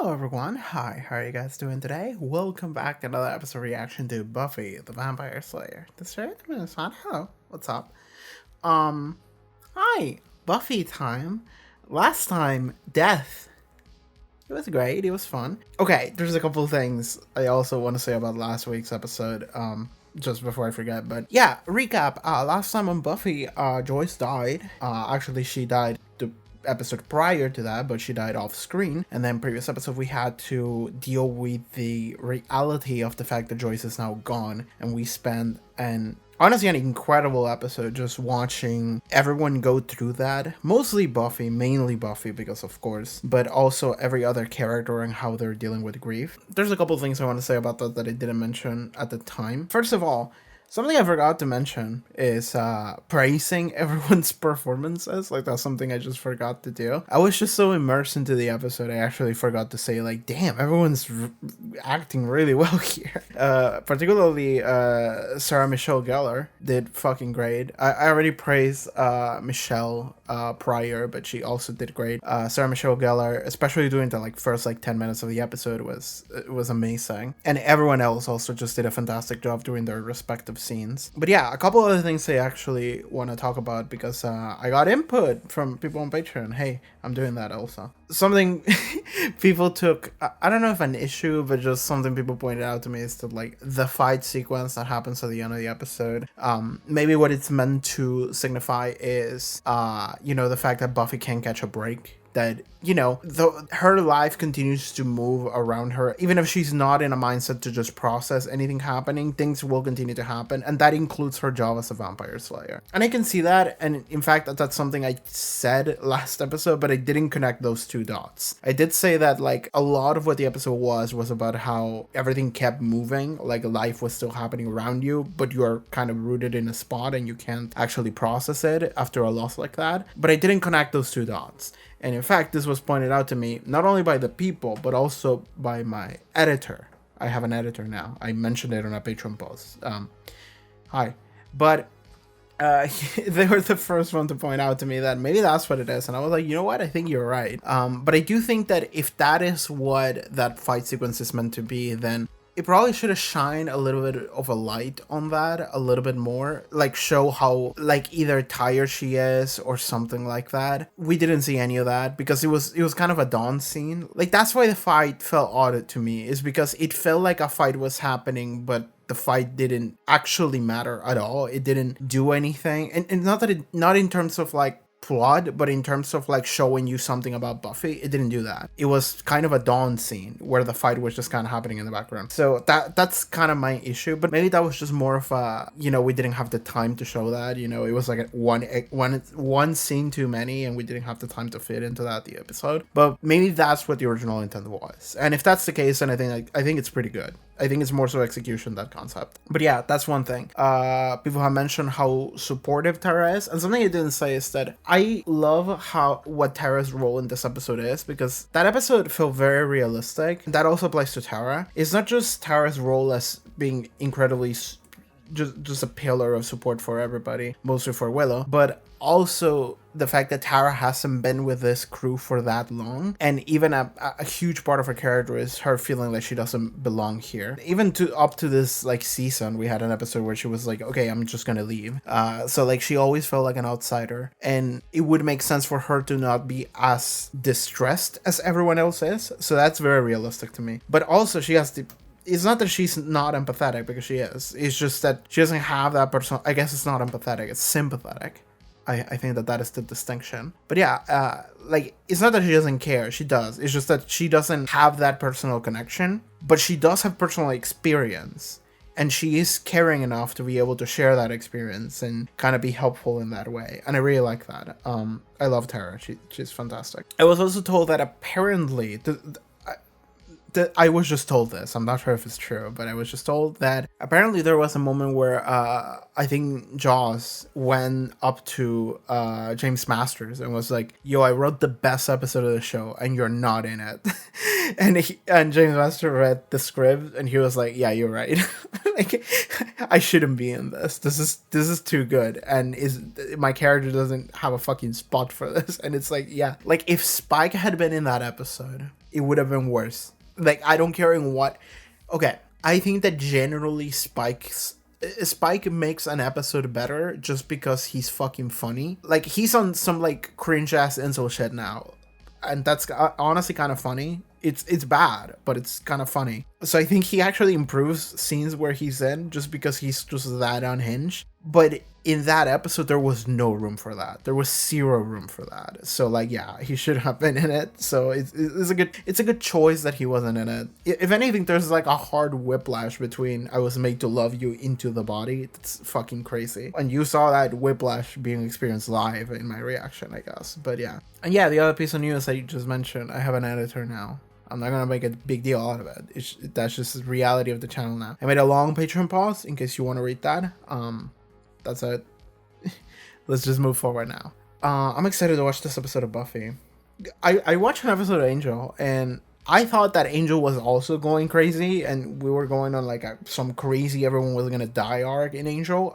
Hello everyone, hi, how are you guys doing today? Welcome back to another episode reaction to Buffy, the Vampire Slayer. This is Minnesota. Hello, what's up? Um, hi, Buffy time. Last time, death. It was great, it was fun. Okay, there's a couple of things I also want to say about last week's episode, just before I forget, but yeah, recap. Last time on Buffy, Joyce died. Actually, she died the episode prior to that, but she died off screen. And then previous episode we had to deal with the reality of the fact that Joyce is now gone, and we spent honestly an incredible episode just watching everyone go through that. Mostly Buffy, mainly Buffy because of course, but also every other character and how they're dealing with grief. There's a couple things I want to say about that I didn't mention at the time. First of all, something I forgot to mention is praising everyone's performances. Like, that's something I just forgot to do. I was just so immersed into the episode, I actually forgot to say, like, damn, everyone's acting really well here. Particularly Sarah Michelle Gellar did fucking great. I already praised Michelle prior, but she also did great. Sarah Michelle Gellar, especially during the first 10 minutes of the episode, was amazing. And everyone else also just did a fantastic job doing their respective scenes. But yeah, a couple other things I actually want to talk about because I got input from people on Patreon. Hey, I'm doing that also. Something people took, I don't know if an issue, but just something people pointed out to me is that the fight sequence that happens at the end of the episode, maybe what it's meant to signify is, the fact that Buffy can't catch a break. That, her life continues to move around her. Even if she's not in a mindset to just process anything happening, things will continue to happen. And that includes her job as a vampire slayer. And I can see that. And in fact, that's something I said last episode, but I didn't connect those two dots. I did say that a lot of what the episode was about how everything kept moving. Like life was still happening around you, but you're kind of rooted in a spot and you can't actually process it after a loss like that. But I didn't connect those two dots. And in fact, this was pointed out to me not only by the people, but also by my editor. I have an editor now. I mentioned it on a Patreon post. Hi. But they were the first one to point out to me that maybe that's what it is. And I was like, you know what? I think you're right. But I do think that if that is what that fight sequence is meant to be, then it probably should have shined a little bit of a light on that a little bit more, show how either tired she is or something like that. We didn't see any of that because it was kind of a dawn scene. That's why the fight felt odd to me, is because it felt like a fight was happening, but the fight didn't actually matter at all. It didn't do anything, and not in terms of plot, but in terms of showing you something about Buffy, it didn't do that. It was kind of a dawn scene where the fight was just kind of happening in the background. So that's kind of my issue, but maybe that was just more of a, we didn't have the time to show that, it was one scene too many and we didn't have the time to fit into that the episode. But maybe that's what the original intent was. And if that's the case, then I think it's pretty good. I think it's more so execution, that concept. But yeah, that's one thing. People have mentioned how supportive Tara is, and something I didn't say is that I love what Tara's role in this episode is, because that episode felt very realistic. That also applies to Tara. It's not just Tara's role as being incredibly just a pillar of support for everybody, mostly for Willow, but also the fact that Tara hasn't been with this crew for that long, and even a huge part of her character is her feeling like she doesn't belong here. Even up to this season, we had an episode where she was like, okay, I'm just gonna leave. So she always felt like an outsider, and it would make sense for her to not be as distressed as everyone else is. So that's very realistic to me. But also she has it's not that she's not empathetic, because she is. It's just that she doesn't have that person. I guess it's not empathetic, it's sympathetic. I think that is the distinction. But yeah, it's not that she doesn't care. She does. It's just that she doesn't have that personal connection, but she does have personal experience. And she is caring enough to be able to share that experience and kind of be helpful in that way. And I really like that. I love Tara. She's fantastic. I was also told that apparently I was just told this. I'm not sure if it's true, but I was just told that apparently there was a moment where I think Joss went up to James Masters and was like, yo, I wrote the best episode of the show and you're not in it. and James Masters read the script and he was like, yeah, you're right. I shouldn't be in this. This is too good. And my character doesn't have a fucking spot for this. And it's like, yeah, if Spike had been in that episode, it would have been worse. Like, I don't care in what. Okay, I think that generally Spike makes an episode better just because he's fucking funny. Like, he's on some like cringe ass incel shit now, and that's honestly kind of funny. It's bad, but it's kind of funny. So I think he actually improves scenes where he's in just because he's just that unhinged. But in that episode, there was no room for that. There was zero room for that. So like, yeah, he should have been in it. So it's a good choice that he wasn't in it. If anything, there's like a hard whiplash between "I was made to love you" into the body. It's fucking crazy. And you saw that whiplash being experienced live in my reaction, I guess. But yeah. And yeah, the other piece of news that you just mentioned, I have an editor now. I'm not gonna make a big deal out of it. That's just the reality of the channel now. I made a long Patreon pause in case you want to read that. That's it. Let's just move forward now. I'm excited to watch this episode of Buffy. I watched an episode of Angel, and I thought that Angel was also going crazy, and we were going on like some crazy everyone was gonna die arc in Angel.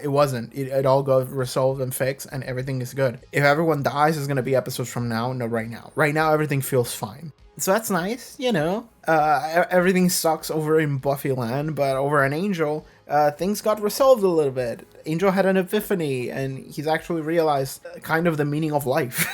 It wasn't. It all got resolved and fixed, and everything is good. If everyone dies, it's gonna be episodes from now, no right now. Right now, everything feels fine. So that's nice, you know. Everything sucks over in Buffy land, but over in Angel, things got resolved a little bit. Angel had an epiphany, and he's actually realized kind of the meaning of life.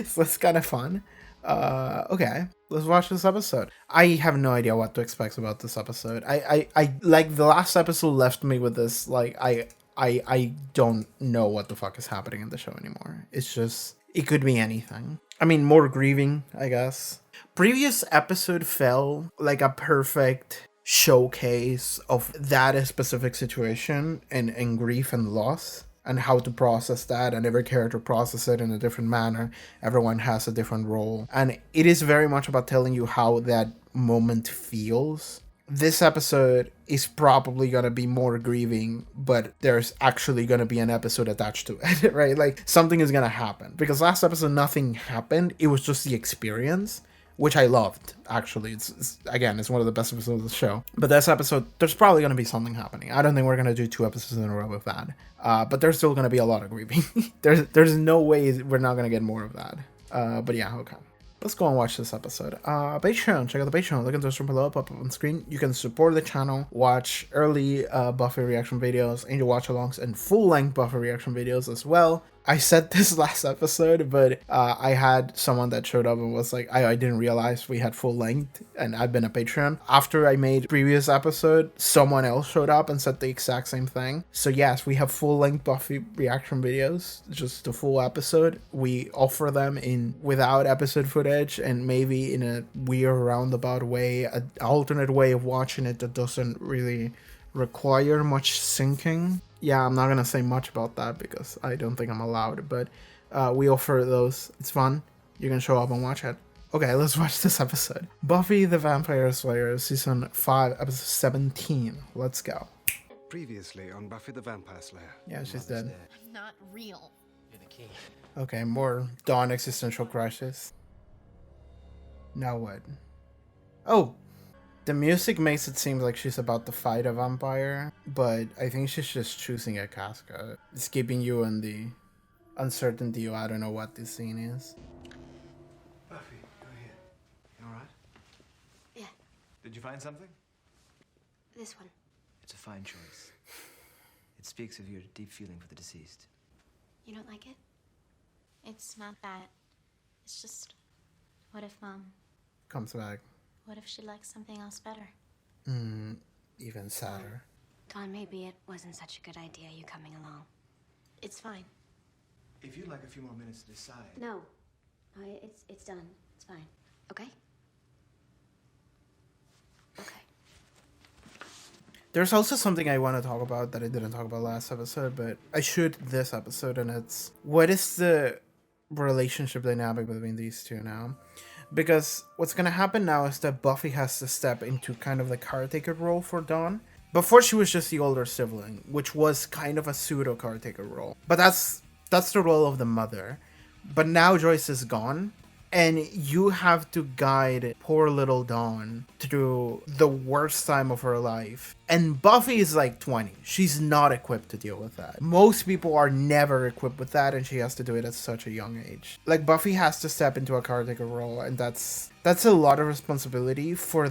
So that's kind of fun. Okay, let's watch this episode. I have no idea what to expect about this episode. I like the last episode left me with this, like, I don't know what the fuck is happening in the show anymore. It's just, it could be anything. I mean, more grieving, I guess. Previous episode felt like a perfect showcase of that specific situation and grief and loss and how to process that, and every character processes it in a different manner. Everyone has a different role, and it is very much about telling you how that moment feels. This episode is probably going to be more grieving, but there's actually going to be an episode attached to it, right? Like, something is going to happen, because last episode nothing happened. It was just the experience, which I loved, actually. It's one of the best episodes of the show. But this episode, there's probably going to be something happening. I don't think we're going to do 2 episodes in a row with that. But there's still going to be a lot of grieving. there's no way we're not going to get more of that. But yeah, okay. Let's go and watch this episode. Patreon, check out the Patreon. Look at the stream below, pop up on screen. You can support the channel, watch early Buffy reaction videos, Angel watch-alongs, and full-length Buffy reaction videos as well. I said this last episode, but I had someone that showed up and was like, I didn't realize we had full length, and I've been a Patreon. After I made previous episode, someone else showed up and said the exact same thing. So yes, we have full length Buffy reaction videos, just the full episode. We offer them in without episode footage and maybe in a weird roundabout way, an alternate way of watching it that doesn't really require much syncing. Yeah, I'm not gonna say much about that because I don't think I'm allowed, but we offer those. It's fun. You can show up and watch it. Okay, let's watch this episode. Buffy the Vampire Slayer, season 5, episode 17. Let's go. Previously on Buffy the Vampire Slayer. Yeah, she's dead. I'm not real. You're the key. Okay, more Dawn existential crisis. Now what? Oh! The music makes it seem like she's about to fight a vampire, but I think she's just choosing a casket. It's keeping you in the uncertainty of I don't know what this scene is. Buffy, you're here. You alright? Yeah, Did you find something? this one. It's a fine choice. It speaks of your deep feeling for the deceased. You don't like it? It's not that. It's just, what if Comes back. what if she likes something else better? Even sadder. Dawn, maybe it wasn't such a good idea you coming along. It's fine. If you'd like a few more minutes to decide. No, it's done. It's fine. Okay? Okay. There's also something I want to talk about that I didn't talk about last episode, but I should this episode, and it's what is the relationship dynamic between these two now? Because what's going to happen now is that Buffy has to step into kind of the caretaker role for Dawn. Before, she was just the older sibling, which was kind of a pseudo caretaker role. But that's the role of the mother. But now Joyce is gone, and you have to guide poor little Dawn through the worst time of her life. And Buffy is like 20. She's not equipped to deal with that. Most people are never equipped with that, and she has to do it at such a young age. Like, Buffy has to step into a caretaker role, and that's a lot of responsibility for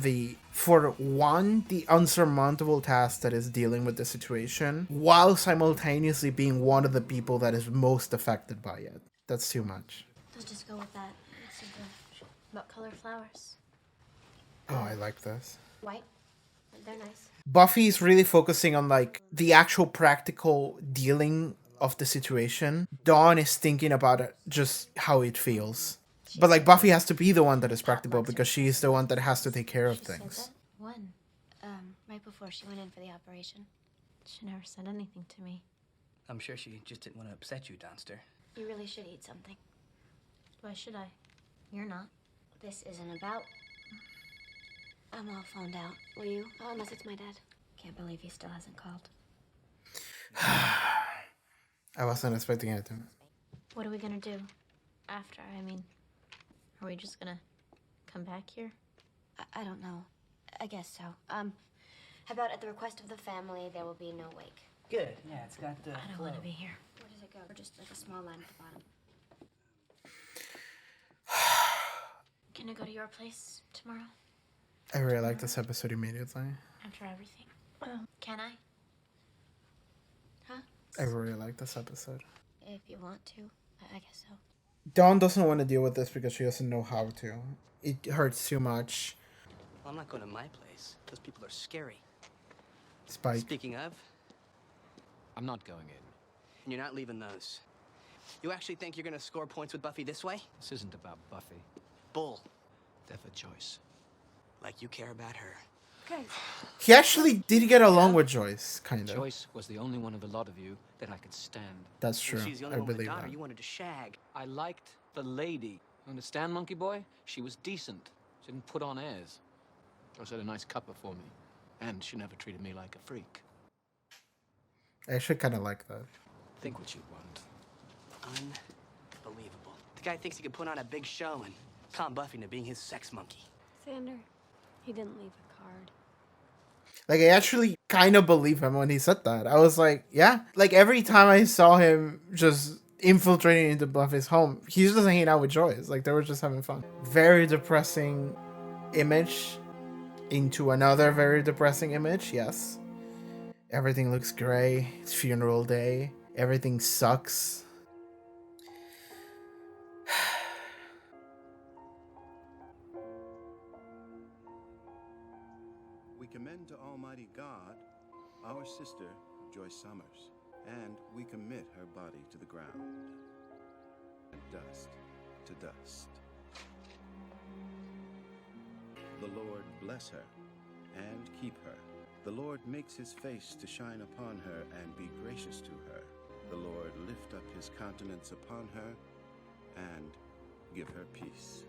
one, the unsurmountable task that is dealing with the situation, while simultaneously being one of the people that is most affected by it. That's too much. Let's just go with that. What color flowers? Oh, I like this. White. They're nice. Buffy's really focusing on like the actual practical dealing of the situation. Dawn is thinking about it, just how it feels. But like Buffy has to be the one that is practical because she's the one that has to take care of She said things. that? When? Right before she went in for the operation. She never said anything to me. I'm sure she just didn't want to upset you, Donster. You really should eat something. Why should I? You're not. This isn't about... I'm all phoned out. Will you? Oh, unless it's my dad. Can't believe he still hasn't called. I wasn't expecting it to. What are we gonna do after? I mean, are we just gonna come back here? I don't know. I guess so. How about at the request of the family, there will be no wake? Good. Yeah, it's got the. I don't want to be here. Where does it go? Or just like a small line at the bottom? Can I go to your place tomorrow I really like this episode immediately. after everything? Can I? Huh? I really like this episode. If you want to. I guess so. Dawn doesn't want to deal with this because she doesn't know how to. It hurts too much. Well, I'm not going to my place. Those people are scary. Spike. Speaking of, I'm not going in. and you're not leaving those. You actually think you're going to score points with Buffy this way? This isn't about Buffy. Bull. They're for Joyce. Like you care about her. Okay. He actually did get along with Joyce, kind of. Joyce was the only one of the lot of you that I could stand. That's true. And she's the only I one with a believe daughter that. you wanted to shag. I liked the lady. Understand, Monkey Boy? She was decent. She didn't put on airs. Also had a nice cuppa for me. And she never treated me like a freak. I actually kind of like that. Think what you want. Unbelievable. The guy thinks he can put on a big show and calm Buffy into being his sex monkey. Xander, he didn't leave a card. Like, I actually kind of believe him when he said that. I was like, yeah. Like, every time I saw him just infiltrating into Buffy's home, he's just hanging out with Joyce. Like, they were just having fun. Very depressing image into another very depressing image, yes. Everything looks gray. It's funeral day. Everything sucks. We commend to Almighty God our sister, Joyce Summers, and we commit her body to the ground, and dust to dust. The Lord bless her and keep her. The Lord makes his face to shine upon her and be gracious to her. The Lord lift up his countenance upon her and give her peace.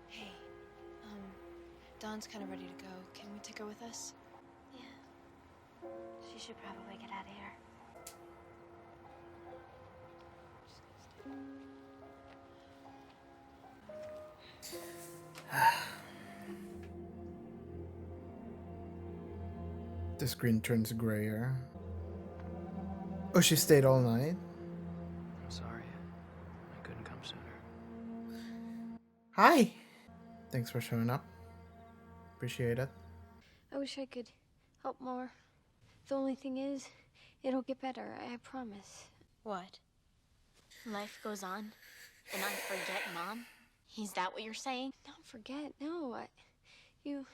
Hey, Dawn's kind of ready to go. Can we take her with us? Yeah. She should probably get out of here. The screen turns grayer. Oh, she stayed all night? I'm sorry. I couldn't come sooner. Hi! Thanks for showing up. Appreciate it. I wish I could help more. The only thing is, it'll get better, I promise. What? Life goes on, and I forget Mom? Is that what you're saying? Don't forget, no. You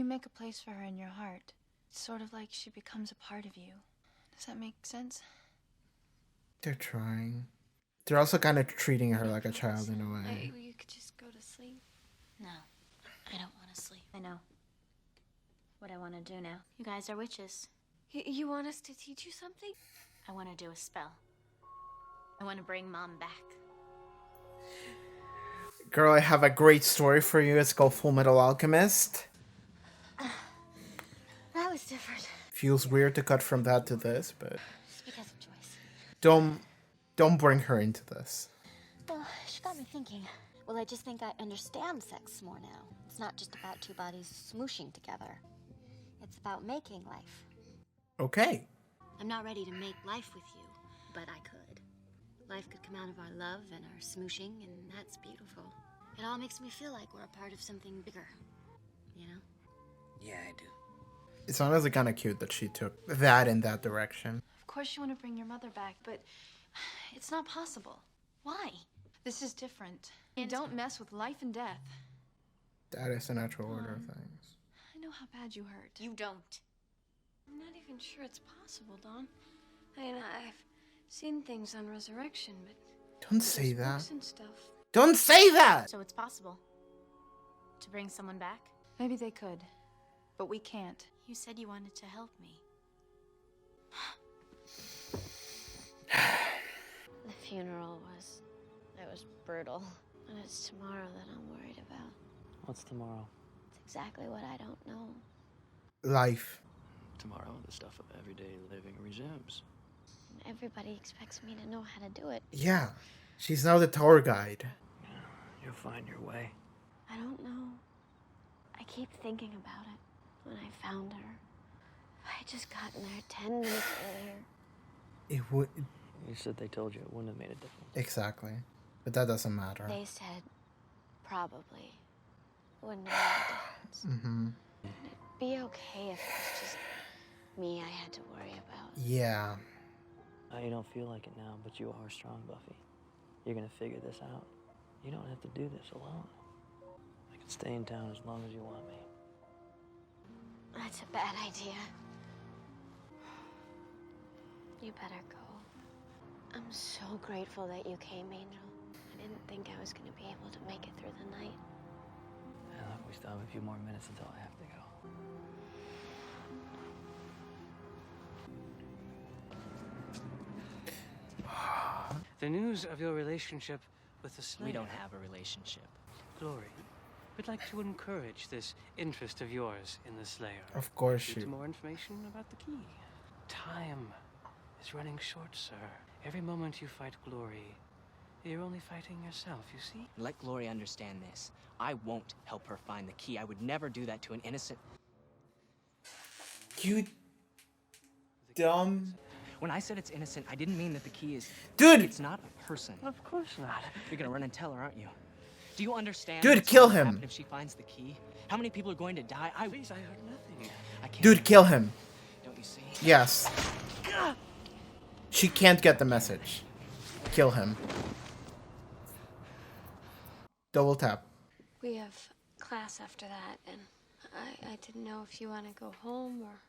make a place for her in your heart. It's sort of like she becomes a part of you. Does that make sense? They're trying. They're also kind of treating her like a child in a way. You could just go to sleep. No, I don't want to sleep. I know what I want to do now. You guys are witches. You want us to teach you something? I want to do a spell. I want to bring Mom back. Girl, I have a great story for you. It's called Full Metal Alchemist. That was different. Feels weird to cut from that to this, but Just because of Joyce. don't Don't bring her into this. Well, she got me thinking. Well, I just think I understand sex more now. It's not just about two bodies smooshing together. It's about making life. Okay. I'm not ready to make life with you, but I could. Life could come out of our love and our smooshing, and that's beautiful. It all makes me feel like we're a part of something bigger, you know? Yeah, I do. It's honestly kind of cute that she took that in that direction. Of course you want to bring your mother back, but it's not possible. Why? This is different. You don't mess with life and death. That is the natural order of things. I know how bad you hurt. You don't. I'm not even sure it's possible, Dawn. I mean, I've seen things on Resurrection, but Don't say there's that. books and stuff. Don't say that! So it's possible to bring someone back? Maybe they could, but we can't. You said you wanted to help me. The funeral was brutal. And it's tomorrow that I'm worried about. What's tomorrow? It's exactly what I don't know. Life. Tomorrow, the stuff of everyday living resumes. And everybody expects me to know how to do it. Yeah. She's now the tour guide. You'll find your way. I don't know. I keep thinking about it. When I found her. If I had just gotten there 10 minutes earlier. It would... You said they told you it wouldn't have made a difference. Exactly. But that doesn't matter. They said probably wouldn't have made a difference. Mm-hmm. It'd be okay if it was just me I had to worry about. Yeah. You don't feel like it now, but you are strong, Buffy. You're gonna figure this out. You don't have to do this alone. I can stay in town as long as you want me. That's a bad idea. You better go. I'm so grateful that you came, Angel. I didn't think I was going to be able to make it through the night. Yeah, look, we still have a few more minutes until I have to go. The news of your relationship with the Slayer. We don't have a relationship. Glory, we'd like to encourage this interest of yours in the Slayer. Of course Need you... more information about the key. Time is running short, sir. Every moment you fight Glory, you're only fighting yourself, you see? Let Glory understand this. I won't help her find the key. I would never do that to an innocent... You... dumb... When I said it's innocent, I didn't mean that the key is... Dude! It's not a person. Of course not. You're gonna run and tell her, aren't you? Do you understand? Dude, what's kill going to him. happen if she finds the key? How many people are going to die? Please, I heard nothing. I can't... Dude, kill him. Don't you see? Yes. She can't get the message. Kill him. Double tap. We have class after that, and I didn't know if you want to go home or...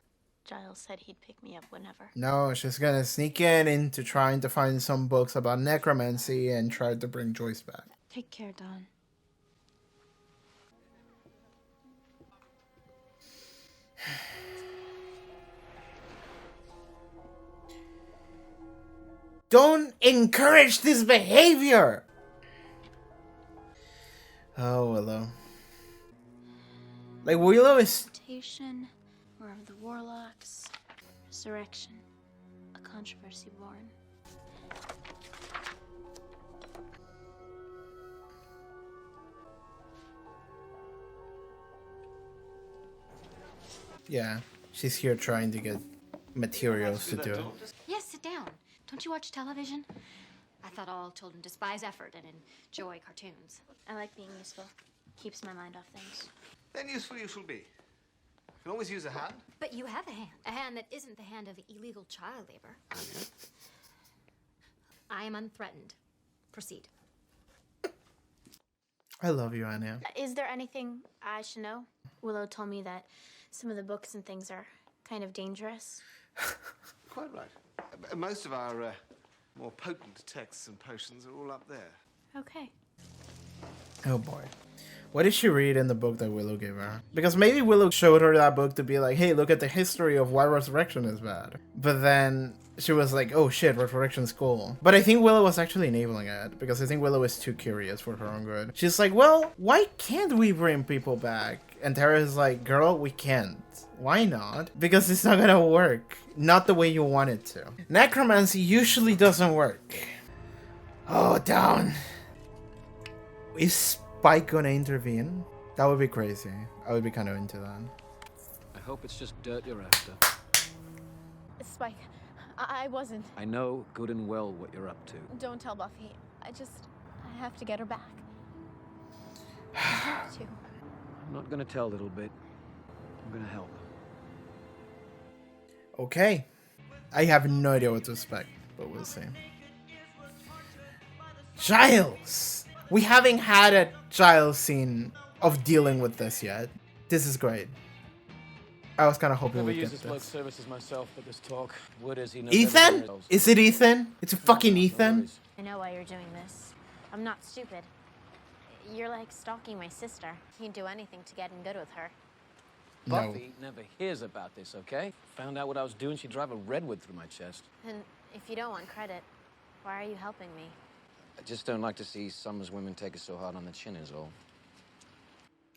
Giles said he'd pick me up whenever. No, she's gonna sneak into trying to find some books about necromancy and try to bring Joyce back. Take care, Dawn. Don't encourage this behavior! Oh, Willow. Like, Willow is... Mutation, War of the Warlocks, Resurrection, a controversy born. Yeah, she's here trying to get materials to do it. Yes, sit down. Don't you watch television? I thought all children despise effort and enjoy cartoons. I like being useful. Keeps my mind off things. Then useful you shall be. You can always use a hand. But you have a hand that isn't the hand of illegal child labor. I am unthreatened. Proceed. I love you, Anya. Is there anything I should know? Willow told me that some of the books and things are kind of dangerous. Quite right. Most of our more potent texts and potions are all up there. Okay. Oh boy. What did she read in the book that Willow gave her? Because maybe Willow showed her that book to be like, hey, look at the history of why Resurrection is bad. But then she was like, oh shit, Resurrection's cool. But I think Willow was actually enabling it, because I think Willow is too curious for her own good. She's like, well, why can't we bring people back? And Tara's like, girl, we can't. Why not? Because it's not gonna work. Not the way you want it to. Necromancy usually doesn't work. Oh, down. Is Spike gonna intervene? That would be crazy. I would be kind of into that. I hope it's just dirt you're after. Spike, I wasn't. I know good and well what you're up to. Don't tell Buffy. I have to get her back. I have to. I'm not gonna tell, little bit. I'm gonna help. Okay. I have no idea what to expect, but we'll see. Giles! We haven't had a Giles scene of dealing with this yet. This is great. I was kind of hoping Never we'd use get this bloke this. services myself, but this talk. Word is he knows Ethan? everything else. Is it Ethan? It's fucking No Ethan? worries. I know why you're doing this. I'm not stupid. You're like stalking my sister. You'd do anything to get in good with her. No. Buffy never hears about this, okay? Found out what I was doing, she'd drive a redwood through my chest. And if you don't want credit, why are you helping me? I just don't like to see Summer's women take it so hard on the chin is all.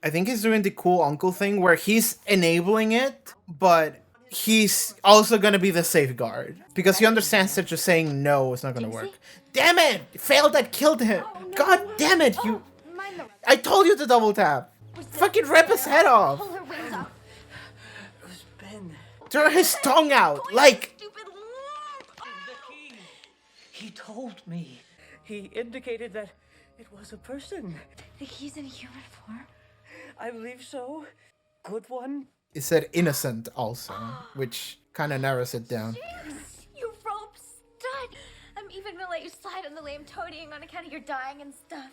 I think he's doing the cool uncle thing where he's enabling it, but he's also gonna be the safeguard. Because he understands that just saying no is not gonna work. Damn it! Failed that killed him! God damn it! You I told you to double tap! Fucking rip his head off! Pull her wings up. It was Ben. Throw his tongue out! Like He told me. He indicated that it was a person. The key's in human form. I believe so. Good one. it said innocent also, which kinda narrows it down. You rope stud! I'm even gonna let you slide on the lame toadying on account of your dying and stuff.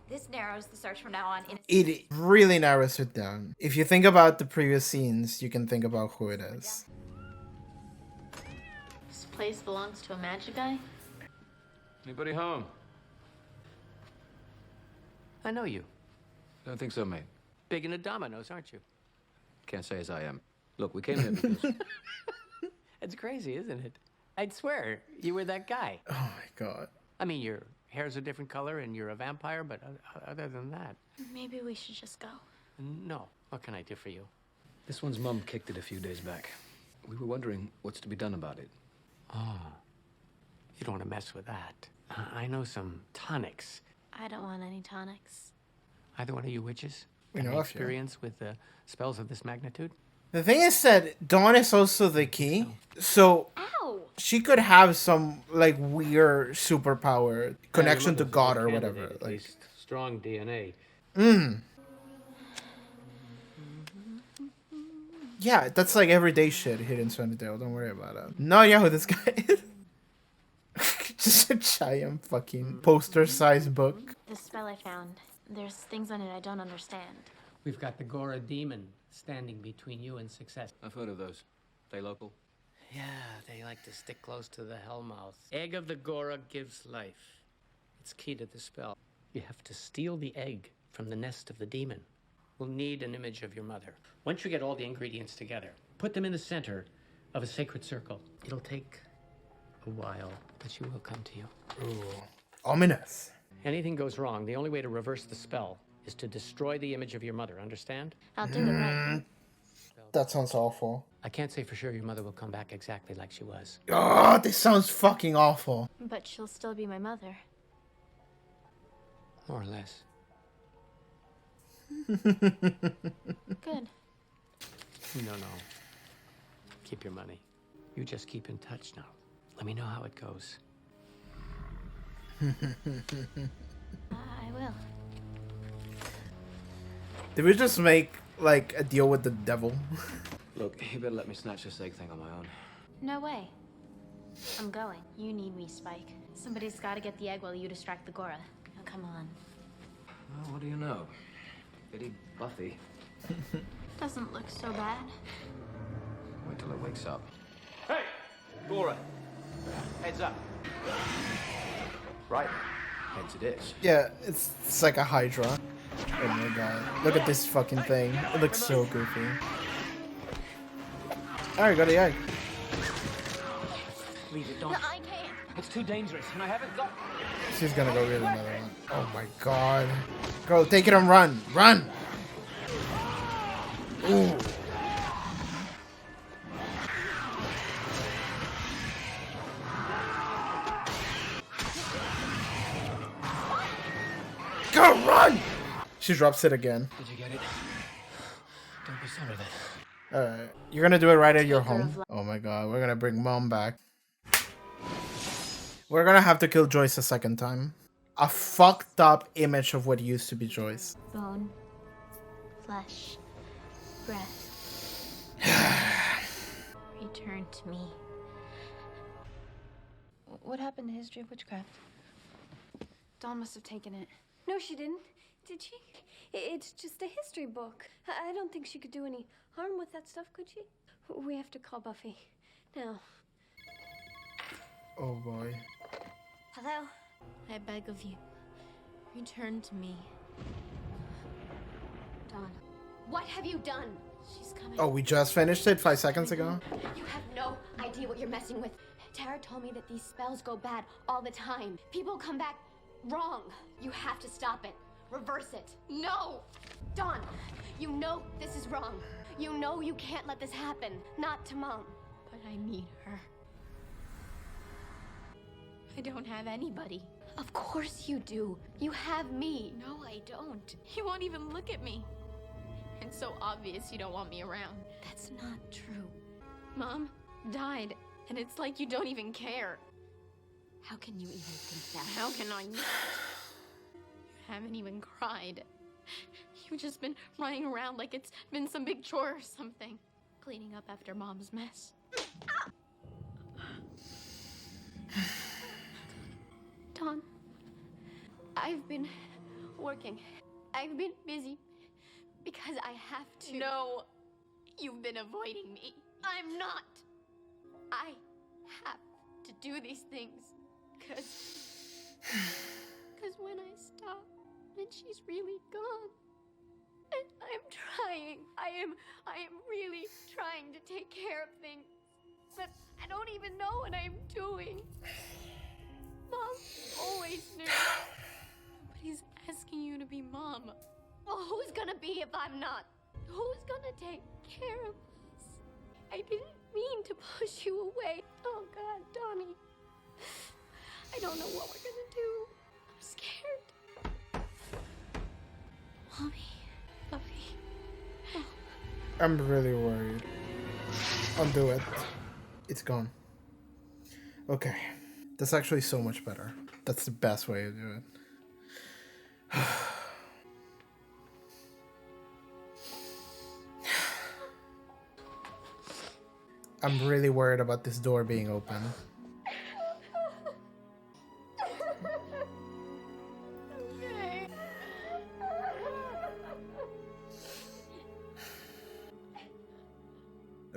This narrows the search from now on. It really narrows it down. If you think about the previous scenes, you can think about who it is. This place belongs to a magic guy? Anybody home? I know you. Don't think so, mate. Big into dominoes, aren't you? Can't say as I am. Look, we came here because... It's crazy, isn't it? I'd swear you were that guy. Oh my god. I mean, your hair's a different color and you're a vampire, but other than that, Maybe we should just go. no. What can I do for you? This one's mum kicked it a few days back. We were wondering what's to be done about it. Oh, you don't want to mess with that. I know some tonics. I don't want any tonics. Either one of you witches? We Any know a few. experience with spells of this magnitude? The thing is that Dawn is also the key, so Ow! she could have some like weird superpower connection Yeah, to your God mother's or a whatever. candidate, at Like, least strong DNA. yeah, that's like everyday shit. Hidden Sunnydale. Don't worry about it. No idea who this guy is. Just a giant fucking poster-sized book. The spell I found. There's things on it I don't understand. We've got the Gora demon standing between you and success. I've heard of those. They local? Yeah, they like to stick close to the Hellmouth. Egg of the Gora gives life. It's key to the spell. You have to steal the egg from the nest of the demon. We'll need an image of your mother. Once you get all the ingredients together, put them in the center of a sacred circle. It'll take a while, but she will come to you. Ooh, ominous. Anything goes wrong, the only way to reverse the spell is to destroy the image of your mother, understand? I'll do it right. That sounds awful. I can't say for sure your mother will come back exactly like she was. Oh, this sounds fucking awful. But she'll still be my mother. More or less. Good. No. Keep your money. You just keep in touch now. Let me know how it goes. I will. Did we just make like a deal with the devil? Look, you better let me snatch this egg thing on my own. No way. I'm going. You need me, Spike. Somebody's got to get the egg while you distract the Gora. Now, come on. Well, what do you know? Pity Buffy. Doesn't look so bad. Wait till it wakes up. Hey! Gora! Heads up. Right. Heads it is. Yeah, it's like a Hydra. Oh my god. Look at this fucking thing. It looks so goofy. Alright, got the egg. Leave it, don't. No, I can't. It's too dangerous, and I haven't got... She's gonna go get another one. Oh my god. Go, take it and run. Run! Ooh. Go, run! She drops it again. Did you get it? Don't be sorry then. Alright. You're gonna do it right at your home. Oh my god, we're gonna bring Mom back. We're gonna have to kill Joyce a second time. A fucked up image of what used to be Joyce. Bone, flesh, breath. Return to me. What happened to History of Witchcraft? Dawn must have taken it. No, she didn't. Did she? It's just a history book. I don't think she could do any harm with that stuff, could she? We have to call Buffy. Now. Oh boy. Hello? I beg of you, return to me. Dawn, what have you done? She's coming. Oh, we just finished it 5 seconds ago? You have no idea what you're messing with. Tara told me that these spells go bad all the time. People come back wrong. You have to stop it. Reverse it. No! Dawn, you know this is wrong. You know you can't let this happen. Not to Mom. But I need her. I don't have anybody. Of course you do. You have me. No, I don't. You won't even look at me. It's so obvious you don't want me around. That's not true. Mom died, and it's like you don't even care. How can you even think that? How can I not? You haven't even cried. You've just been running around like it's been some big chore or something. Cleaning up after Mom's mess. Dawn, I've been working. I've been busy because I have to. No, you've been avoiding me. I'm not. I have to do these things because when I stop, then she's really gone. And I'm trying. I am really trying to take care of things. But I don't even know what I'm doing. Mom always knew. Nobody's asking you to be Mom. Well, who's gonna be if I'm not? Who's gonna take care of us? I didn't mean to push you away. Oh God, Donnie. I don't know what we're gonna do. I'm scared. Mommy. Buffy. Oh. I'm really worried. Undo it. It's gone. Okay. That's actually so much better. That's the best way to do it. I'm really worried about this door being open.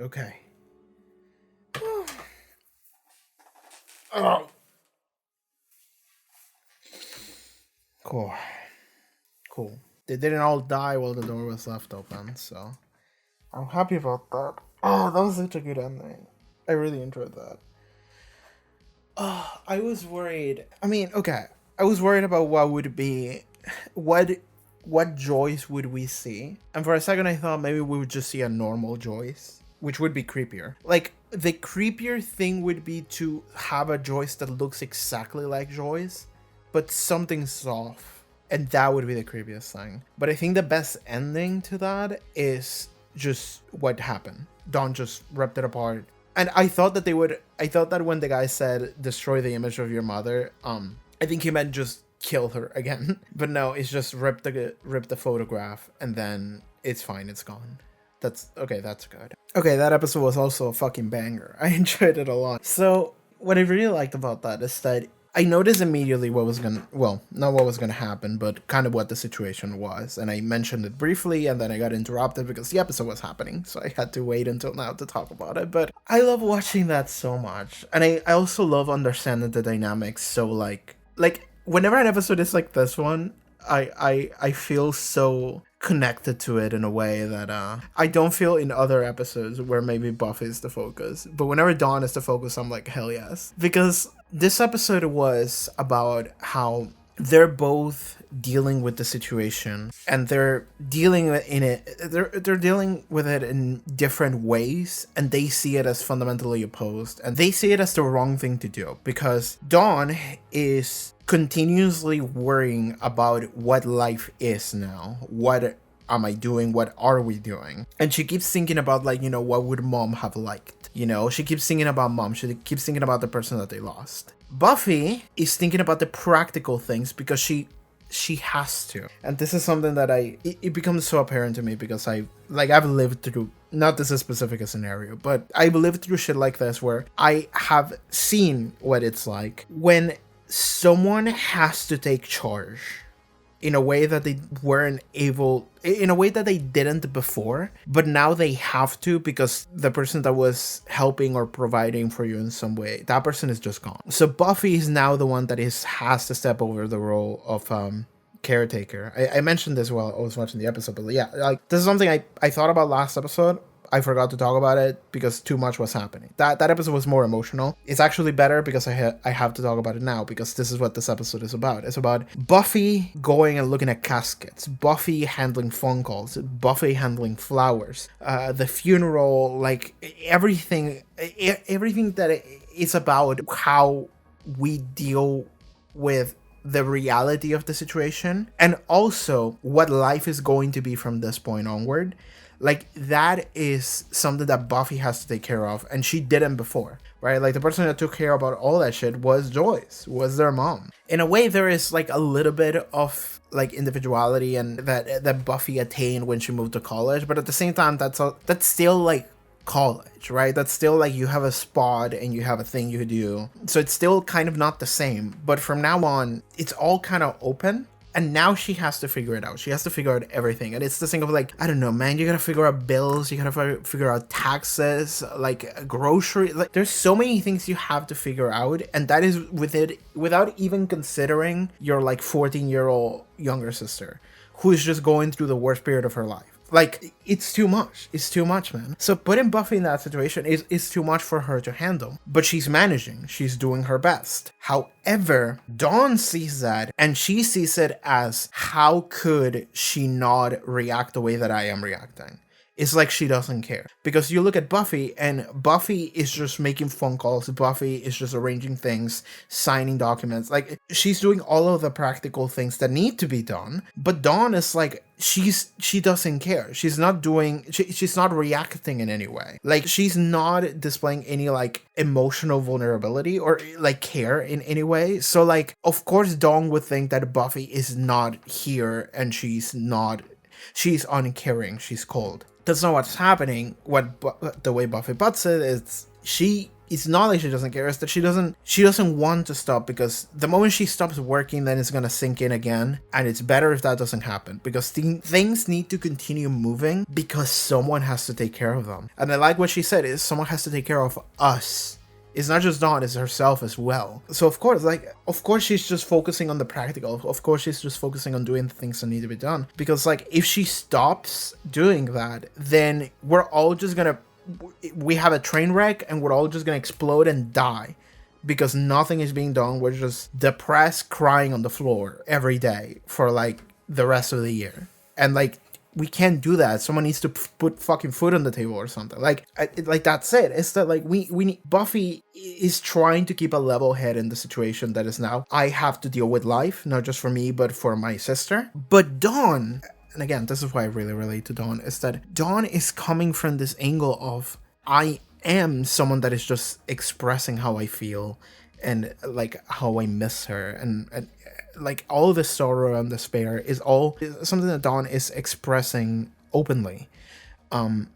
Okay. Okay. Oh. Cool. Cool. They didn't all die while the door was left open, so I'm happy about that. Oh, that was such a good ending. I really enjoyed that. Oh, I was worried. I mean, okay. I was worried about what Joyce would we see? And for a second I thought maybe we would just see a normal Joyce, which would be creepier. Like, the creepier thing would be to have a Joyce that looks exactly like Joyce, but something's off. And that would be the creepiest thing. But I think the best ending to that is just what happened. Dawn just ripped it apart. And I thought that when the guy said, destroy the image of your mother, I think he meant just kill her again. But no, it's just rip the photograph and then it's fine, it's gone. That's okay, that's good. Okay, that episode was also a fucking banger. I enjoyed it a lot. So what I really liked about that is that I noticed immediately what was gonna, well, not what was gonna happen, but kind of what the situation was. And I mentioned it briefly and then I got interrupted because the episode was happening. So I had to wait until now to talk about it. But I love watching that so much. And I also love understanding the dynamics. So like whenever an episode is like this one, I feel so connected to it in a way that I don't feel in other episodes where maybe Buffy is the focus. But whenever Dawn is the focus, I'm like, hell yes. Because this episode was about how they're both dealing with the situation and they're dealing in it. They're dealing with it in different ways, and they see it as fundamentally opposed, and they see it as the wrong thing to do because Dawn is continuously worrying about what life is now. What am I doing? What are we doing? And she keeps thinking about, like, you know, what would mom have liked? You know, she keeps thinking about mom. She keeps thinking about the person that they lost. Buffy is thinking about the practical things because she has to. And this is something that it becomes so apparent to me because I've lived through, not this is specific a scenario, but I've lived through shit like this where I have seen what it's like when someone has to take charge in a way that they weren't able, in a way that they didn't before, but now they have to because the person that was helping or providing for you in some way, that person is just gone. So Buffy is now the one that has to step over the role of caretaker. I mentioned this while I was watching the episode, but yeah, like, this is something I thought about last episode. I forgot to talk about it because too much was happening. That episode was more emotional. It's actually better because I have to talk about it now because this is what this episode is about. It's about Buffy going and looking at caskets, Buffy handling phone calls, Buffy handling flowers, the funeral, like everything that is about how we deal with the reality of the situation and also what life is going to be from this point onward. Like, that is something that Buffy has to take care of, and she didn't before, right? Like, the person that took care about all that shit was Joyce, was their mom. In a way, there is, like, a little bit of, like, individuality and that Buffy attained when she moved to college, but at the same time, that's still, like, college, right? That's still, like, you have a spot and you have a thing you do. So it's still kind of not the same, but from now on, it's all kind of open. And now she has to figure it out. She has to figure out everything. And it's this thing of, like, I don't know, man, you gotta figure out bills, you gotta figure out taxes, like grocery. Like, there's so many things you have to figure out. And that is with it without even considering your, like, 14-year-old younger sister who is just going through the worst period of her life. Like, it's too much. It's too much, man. So putting Buffy in that situation is too much for her to handle. But she's managing. She's doing her best. However, Dawn sees that, and she sees it as, how could she not react the way that I am reacting? It's like she doesn't care. Because you look at Buffy, and Buffy is just making phone calls. Buffy is just arranging things, signing documents. Like, she's doing all of the practical things that need to be done. But Dawn is like, she doesn't care. She's not reacting in any way. Like, she's not displaying any, like, emotional vulnerability or, like, care in any way. So, like, of course Dawn would think that Buffy is not here and she's uncaring, she's cold. That's not what's happening. The way Buffy puts it is, it's not like she doesn't care, it's that she doesn't want to stop, because the moment she stops working, then it's gonna sink in again, and it's better if that doesn't happen, because things need to continue moving because someone has to take care of them. And I like what she said, is someone has to take care of us. It's not just Dawn, it's herself as well. So of course she's just focusing on the practical. Of course she's just focusing on doing the things that need to be done. Because, like, if she stops doing that, then we're all just gonna, we have a train wreck and we're all just gonna explode and die. Because nothing is being done. We're just depressed, crying on the floor every day for, like, the rest of the year. And, like, we can't do that. Someone needs to put fucking food on the table or something. Like that's it. It's that, like, we need, Buffy is trying to keep a level head in the situation that is now. I have to deal with life, not just for me, but for my sister. But Dawn, and again, this is why I really relate to Dawn, is that Dawn is coming from this angle of, I am someone that is just expressing how I feel and, like, how I miss her, and like, all the sorrow and despair is all something that Dawn is expressing openly. And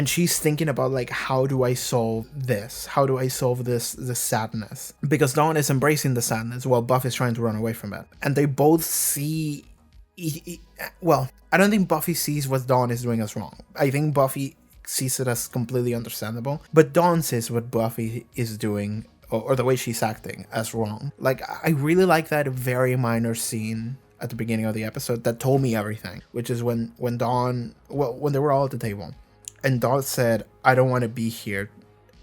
she's thinking about, like, how do I solve this? How do I solve this sadness? Because Dawn is embracing the sadness while Buffy's trying to run away from it. And they both see, well, I don't think Buffy sees what Dawn is doing as wrong. I think Buffy sees it as completely understandable. But Dawn sees what Buffy is doing, or the way she's acting, as wrong. Like, I really like that very minor scene at the beginning of the episode that told me everything, which is when Dawn, when they were all at the table, and Dawn said, I don't want to be here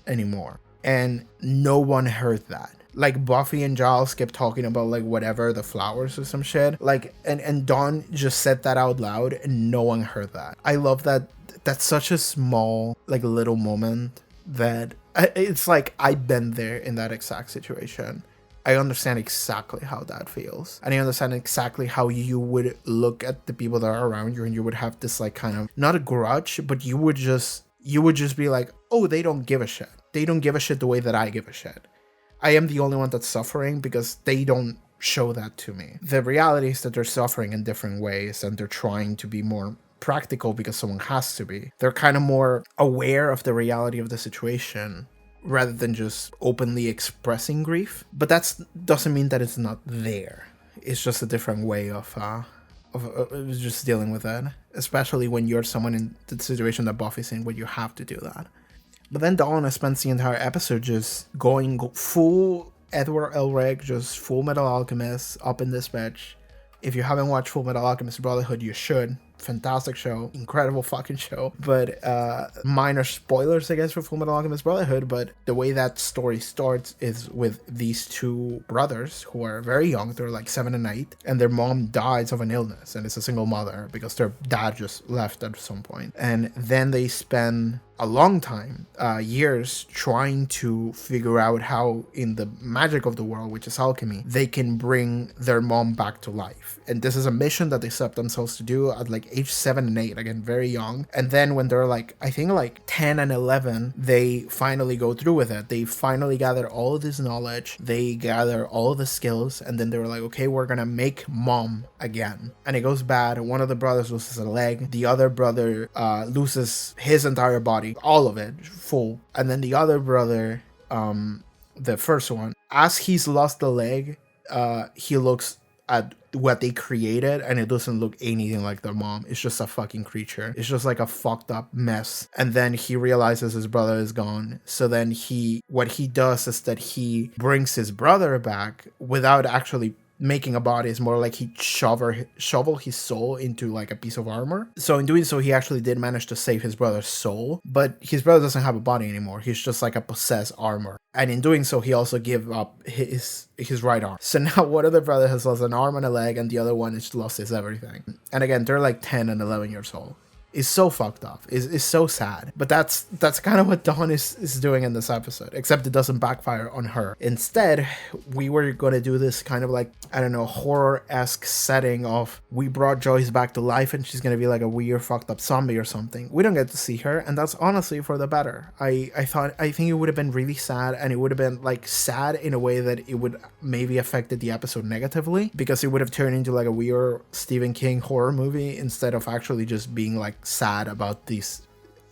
anymore. And no one heard that. Like, Buffy and Giles kept talking about, like, whatever, the flowers or some shit. Like, and Dawn just said that out loud, and no one heard that. I love that. That's such a small, like, little moment that it's like, I've been there in that exact situation. I understand exactly how that feels. And I understand exactly how you would look at the people that are around you and you would have this like kind of, not a grudge, but you would just be like, oh, they don't give a shit. They don't give a shit the way that I give a shit. I am the only one that's suffering because they don't show that to me. The reality is that they're suffering in different ways and they're trying to be more practical because someone has to be. They're kind of more aware of the reality of the situation rather than just openly expressing grief. But that doesn't mean that it's not there. It's just a different way of just dealing with it, especially when you're someone in the situation that Buffy's in where you have to do that. But then Dawn spends the entire episode just going full Edward Elric, just Full Metal Alchemist up in this bitch. If you haven't watched Full Metal Alchemist Brotherhood, you should. Fantastic show, incredible fucking show. But minor spoilers, I guess, for Full Metal Alchemist Brotherhood. But the way that story starts is with these two brothers who are very young. They're like 7 and 8, and their mom dies of an illness, and it's a single mother because their dad just left at some point. And then they spend a long time, years, trying to figure out how, in the magic of the world, which is alchemy, they can bring their mom back to life. And this is a mission that they set themselves to do at like age 7 and 8, again, very young. And then when they're like, I think like 10 and 11, they finally go through with it. They finally gather all of this knowledge, they gather all of the skills, and then they were like, okay, we're gonna make mom again. And it goes bad. One of the brothers loses a leg, the other brother loses his entire body, all of it, full. And then the other brother, the first one, as he's lost the leg, he looks at what they created and it doesn't look anything like their mom. It's just a fucking creature. It's just like a fucked up mess. And then he realizes his brother is gone. So then what he does is that he brings his brother back without actually making a body. Is more like he shovel his soul into like a piece of armor. So in doing so, he actually did manage to save his brother's soul, but his brother doesn't have a body anymore. He's just like a possessed armor. And in doing so, he also gave up his right arm. So now one of the brothers has lost an arm and a leg, and the other one has lost his everything. And again, they're like 10 and 11 years old. Is so fucked up. Is so sad. But that's kind of what Dawn is doing in this episode, except it doesn't backfire on her. Instead, we were gonna do this kind of like, I don't know, horror-esque setting of we brought Joyce back to life and she's gonna be like a weird fucked up zombie or something. We don't get to see her, and that's honestly for the better. I think it would have been really sad, and it would have been like sad in a way that it would maybe affected the episode negatively, because it would have turned into like a weird Stephen King horror movie instead of actually just being like sad about these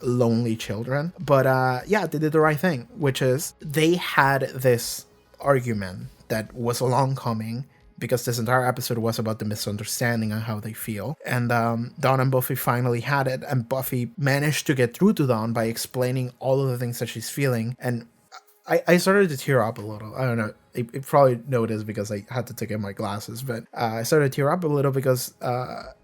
lonely children. But yeah, they did the right thing, which is they had this argument that was a long coming, because this entire episode was about the misunderstanding and how they feel. And Dawn and Buffy finally had it, and Buffy managed to get through to Dawn by explaining all of the things that she's feeling. And I started to tear up a little. I don't know. You probably know this because I had to take out my glasses, but I started to tear up a little because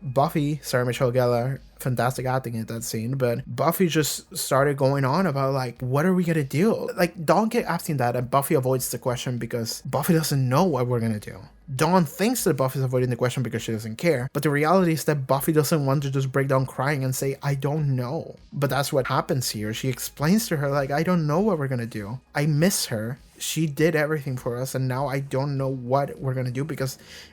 Buffy, Sarah Michelle Gellar, fantastic acting in that scene, but Buffy just started going on about like, what are we gonna do? Like, Dawn kept asking that, and Buffy avoids the question because Buffy doesn't know what we're gonna do. Dawn thinks that Buffy's avoiding the question because she doesn't care, but the reality is that Buffy doesn't want to just break down crying and say, I don't know. But that's what happens here. She explains to her, like, I don't know what we're gonna do. I miss her. She did everything for us, and now I don't know what we're gonna do,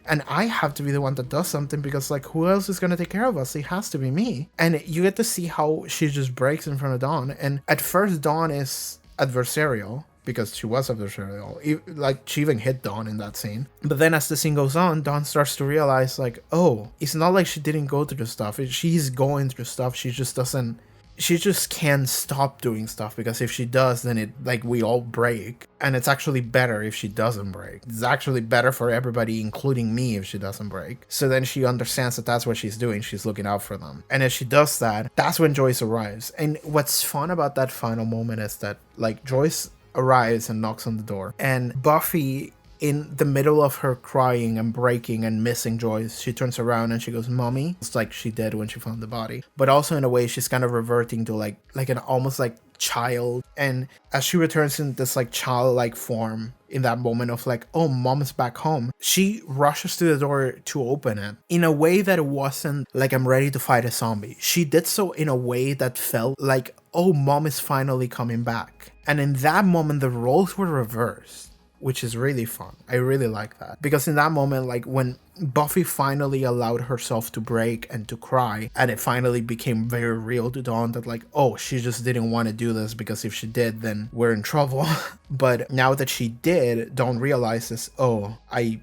and I have to be the one that does something, because like, who else is gonna take care of us? It has to be me. And you get to see how she just breaks in front of Dawn, and at first Dawn is adversarial, because she was adversarial. Like, she even hit Dawn in that scene. But then as the scene goes on, Dawn starts to realize like, oh, it's not like she didn't go through stuff. She's going through stuff. She just can't stop doing stuff, because if she does, then we all break. And it's actually better if she doesn't break. It's actually better for everybody, including me, if she doesn't break. So then she understands that that's what she's doing. She's looking out for them. And if she does that, that's when Joyce arrives. And what's fun about that final moment is that like, Joyce arrives and knocks on the door, and Buffy, in the middle of her crying and breaking and missing Joyce, she turns around and she goes, Mommy. It's like she did when she found the body. But also in a way, she's kind of reverting to like an almost like child. And as she returns in this like childlike form in that moment of like, oh, Mom's back home, she rushes to the door to open it in a way that it wasn't like, I'm ready to fight a zombie. She did so in a way that felt like, oh, Mom is finally coming back. And in that moment, the roles were reversed. which is really fun. I really like that. Because in that moment, like when Buffy finally allowed herself to break and to cry, and it finally became very real to Dawn that like, oh, she just didn't want to do this because if she did, then we're in trouble. But now that she did, Dawn realizes, oh, I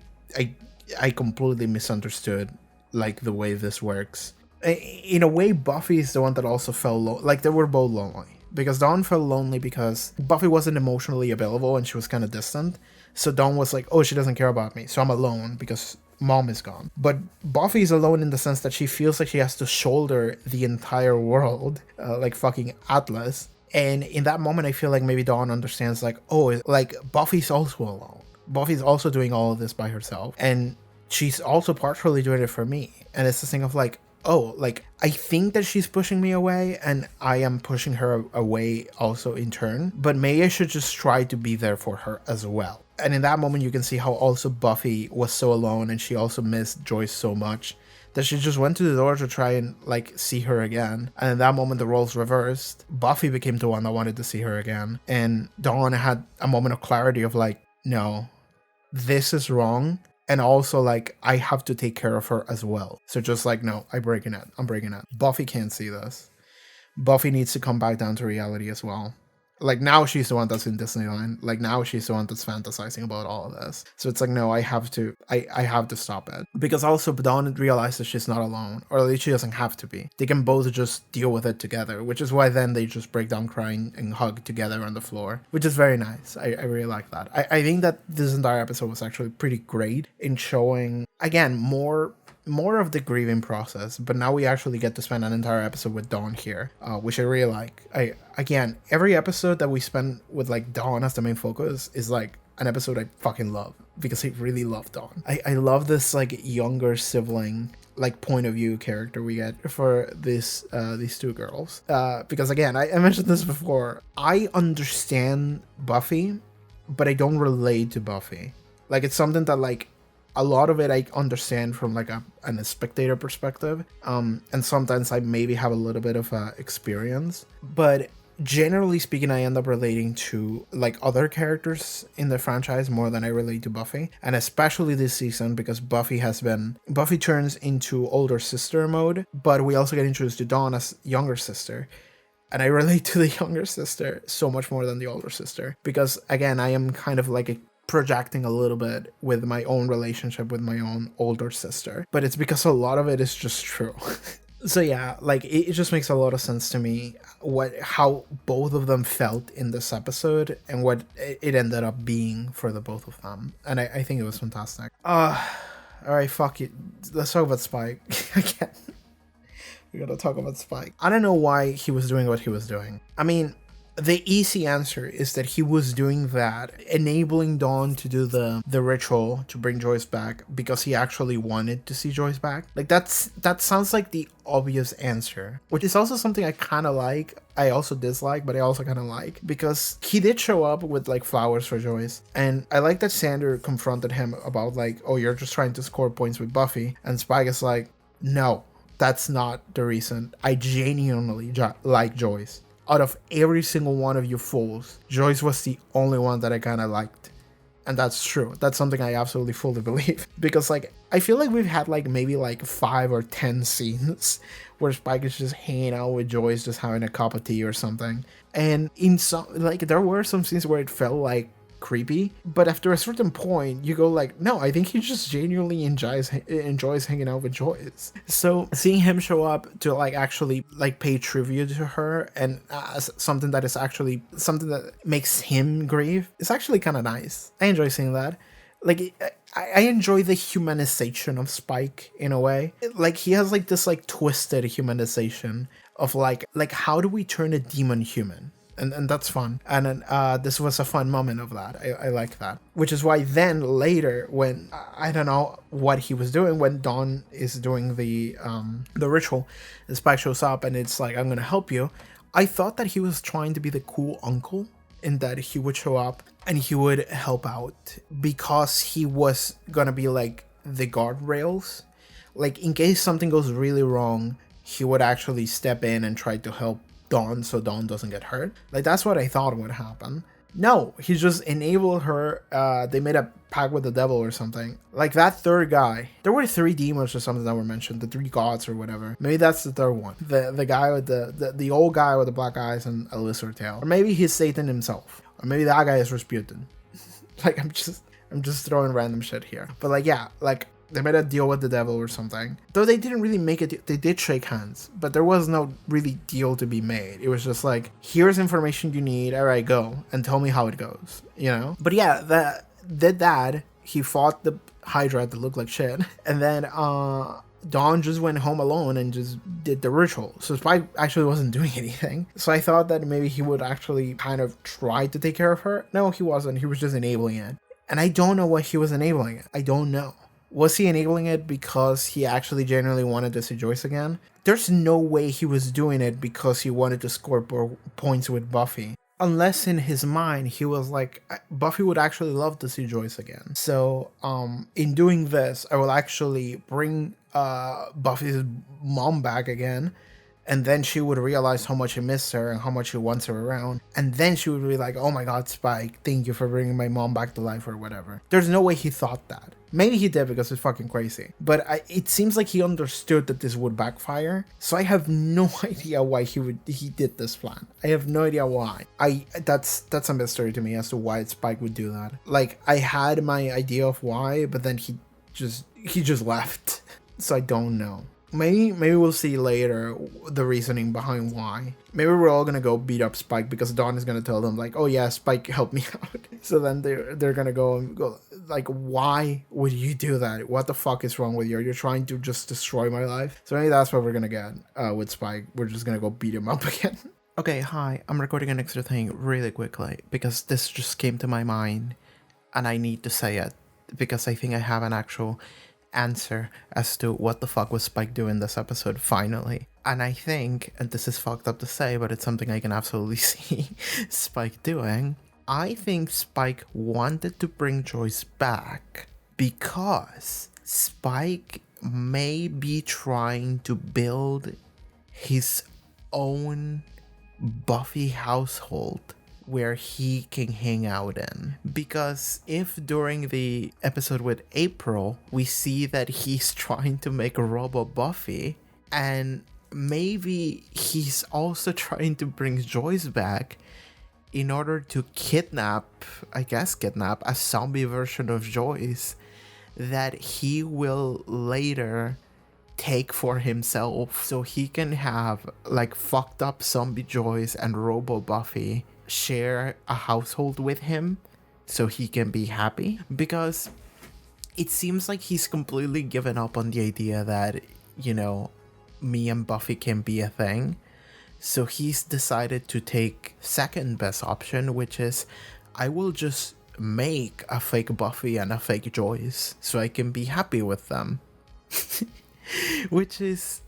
completely misunderstood like the way this works. In a way, Buffy is the one that also felt like they were both lonely. Because Dawn felt lonely because Buffy wasn't emotionally available and she was kind of distant. So Dawn was like, oh, she doesn't care about me, so I'm alone because mom is gone. But Buffy is alone in the sense that she feels like she has to shoulder the entire world, like fucking Atlas. And in that moment, I feel like maybe Dawn understands like, oh, like Buffy's also alone. Buffy's also doing all of this by herself. And she's also partially doing it for me. And it's this thing of like, oh, like I think that she's pushing me away and I am pushing her away also in turn, but maybe I should just try to be there for her as well. And in that moment, you can see how also Buffy was so alone and she also missed Joyce so much that she just went to the door to try and like see her again. And in that moment, the roles reversed. Buffy became the one that wanted to see her again. And Dawn had a moment of clarity of like, no, this is wrong. And also, like, I have to take care of her as well. So just like, no, I'm breaking it. Buffy can't see this. Buffy needs to come back down to reality as well. Like, now she's the one that's in Disneyland. Like, now she's the one that's fantasizing about all of this. So it's like, no, I have to stop it. Because also, Dawn realizes she's not alone. Or at least she doesn't have to be. They can both just deal with it together. Which is why then they just break down crying and hug together on the floor. Which is very nice. I really like that. I think that this entire episode was actually pretty great in showing, again, more of the grieving process, but now we actually get to spend an entire episode with Dawn here, which I really like. Again, every episode that we spend with like Dawn as the main focus is like an episode I fucking love because I really love Dawn. I love this like younger sibling like point of view character we get for these two girls, because again, I mentioned this before, I understand Buffy, but I don't relate to Buffy. Like, it's something that like a lot of it I understand from like a spectator perspective, and sometimes I maybe have a little bit of experience, but generally speaking, I end up relating to like other characters in the franchise more than I relate to Buffy, and especially this season because Buffy turns into older sister mode, but we also get introduced to Dawn as younger sister. And I relate to the younger sister so much more than the older sister because, again, I am kind of like projecting a little bit with my own relationship with my own older sister. But it's because a lot of it is just true. So yeah, like it just makes a lot of sense to me how both of them felt in this episode and what it ended up being for the both of them. And I think it was fantastic. Alright, fuck it. Let's talk about Spike again. We gotta talk about Spike. I don't know why he was doing what he was doing. I mean, the easy answer is that he was doing that, enabling Dawn to do the ritual to bring Joyce back because he actually wanted to see Joyce back. Like, that sounds like the obvious answer, which is also something I kind of like. I also dislike, but I also kind of like, because he did show up with like flowers for Joyce, and I like that Xander confronted him about like, oh, you're just trying to score points with Buffy, and Spike is like, no, that's not the reason. I genuinely like Joyce. Out of every single one of you fools, Joyce was the only one that I kind of liked. And that's true. That's something I absolutely fully believe. Because like, I feel like we've had like maybe like 5 or 10 scenes where Spike is just hanging out with Joyce, just having a cup of tea or something. And in some, like, there were some scenes where it felt like creepy, but after a certain point you go like, no, I think he just genuinely enjoys hanging out with Joyce. So seeing him show up to like actually like pay tribute to her and something that is actually something that makes him grieve is actually kind of nice. I enjoy seeing that. Like, I enjoy the humanization of Spike in a way. Like, he has like this like twisted humanization of like how do we turn a demon human? And that's fun. And then this was a fun moment of that. I like that. Which is why then later, when I don't know what he was doing, when Dawn is doing the ritual, the Spike shows up and it's like, I'm gonna help you. I thought that he was trying to be the cool uncle, in that he would show up and he would help out because he was gonna be like the guardrails. Like, in case something goes really wrong, he would actually step in and try to help Dawn so Dawn doesn't get hurt. Like, that's what I thought would happen. No, he just enabled her. They made a pact with the devil or something. Like that third guy. There were 3 demons or something that were mentioned. The 3 gods or whatever. Maybe that's the third one. The guy with the old guy with the black eyes and a lizard tail. Or maybe he's Satan himself. Or maybe that guy is Rasputin. Like I'm just throwing random shit here. But like yeah, like they made a deal with the devil or something. Though they didn't really make it. They did shake hands, but there was no really deal to be made. It was just like, here's information you need. All right, go and tell me how it goes. You know. But yeah, that he fought the Hydra that looked like shit, and then Dawn just went home alone and just did the ritual. So Spike actually wasn't doing anything. So I thought that maybe he would actually kind of try to take care of her. No, he wasn't. He was just enabling it, and I don't know what he was enabling it. I don't know. Was he enabling it because he actually genuinely wanted to see Joyce again? There's no way he was doing it because he wanted to score points with Buffy. Unless in his mind, he was like, Buffy would actually love to see Joyce again. So, in doing this, I will actually bring Buffy's mom back again. And then she would realize how much he missed her and how much he wants her around. And then she would be like, oh my god, Spike, thank you for bringing my mom back to life or whatever. There's no way he thought that. Maybe he did because he's fucking crazy. But it seems like he understood that this would backfire. So I have no idea why he did this plan. I have no idea why. That's a mystery to me as to why Spike would do that. Like, I had my idea of why, but then he just left. So I don't know. Maybe we'll see later the reasoning behind why. Maybe we're all gonna go beat up Spike because Dawn is gonna tell them like, oh yeah, Spike helped me out. So then they're gonna go like, why would you do that? What the fuck is wrong with you? You're trying to just destroy my life. So maybe that's what we're gonna get with Spike. We're just gonna go beat him up again. Okay, hi. I'm recording an extra thing really quickly because this just came to my mind and I need to say it because I think I have an actual answer as to what the fuck was Spike doing this episode finally. And I think, and this is fucked up to say, but it's something I can absolutely see Spike doing. I think Spike wanted to bring Joyce back because Spike may be trying to build his own Buffy household where he can hang out in. Because if during the episode with April, we see that he's trying to make a Robo Buffy, and maybe he's also trying to bring Joyce back in order to kidnap a zombie version of Joyce that he will later take for himself, so he can have like fucked up zombie Joyce and Robo Buffy share a household with him so he can be happy. Because it seems like he's completely given up on the idea that, you know, me and Buffy can be a thing. So he's decided to take second best option, which is I will just make a fake Buffy and a fake Joyce so I can be happy with them. Which is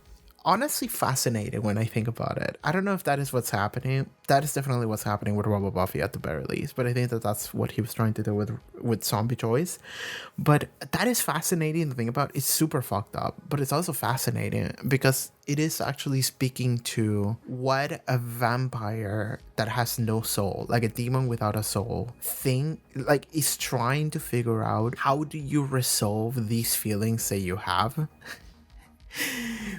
honestly fascinating when I think about it. I don't know if that is what's happening. That is definitely what's happening with Robo Buffy at the very least, but I think that that's what he was trying to do with Zombie Joyce. But that is fascinating to think about. It's super fucked up, but it's also fascinating because it is actually speaking to what a vampire that has no soul, like a demon without a soul thing, like is trying to figure out. How do you resolve these feelings that you have?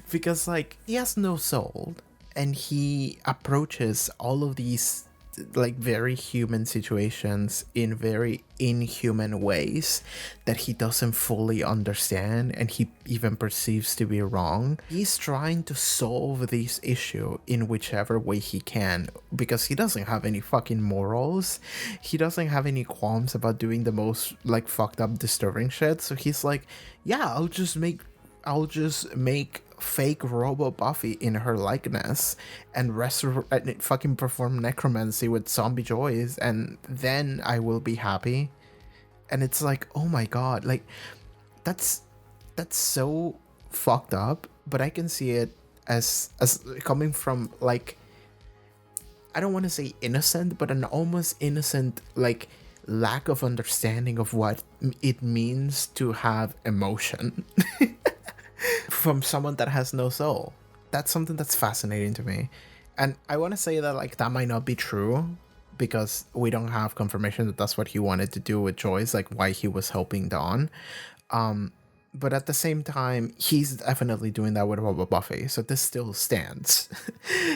Because like he has no soul and he approaches all of these like very human situations in very inhuman ways that he doesn't fully understand and he even perceives to be wrong. He's trying to solve this issue in whichever way he can because he doesn't have any fucking morals. He doesn't have any qualms about doing the most like fucked up disturbing shit. So he's like, yeah, I'll just make fake Robo Buffy in her likeness and fucking perform necromancy with Zombie Joyce, and then I will be happy. And it's like, oh my god, like that's so fucked up, but I can see it as coming from like, I don't want to say innocent, but an almost innocent like lack of understanding of what it means to have emotion. From someone that has no soul. That's something that's fascinating to me. And I want to say that like that might not be true, because we don't have confirmation that that's what he wanted to do with Joyce, like why he was helping Dawn. But at the same time, he's definitely doing that with Buffy, so this still stands.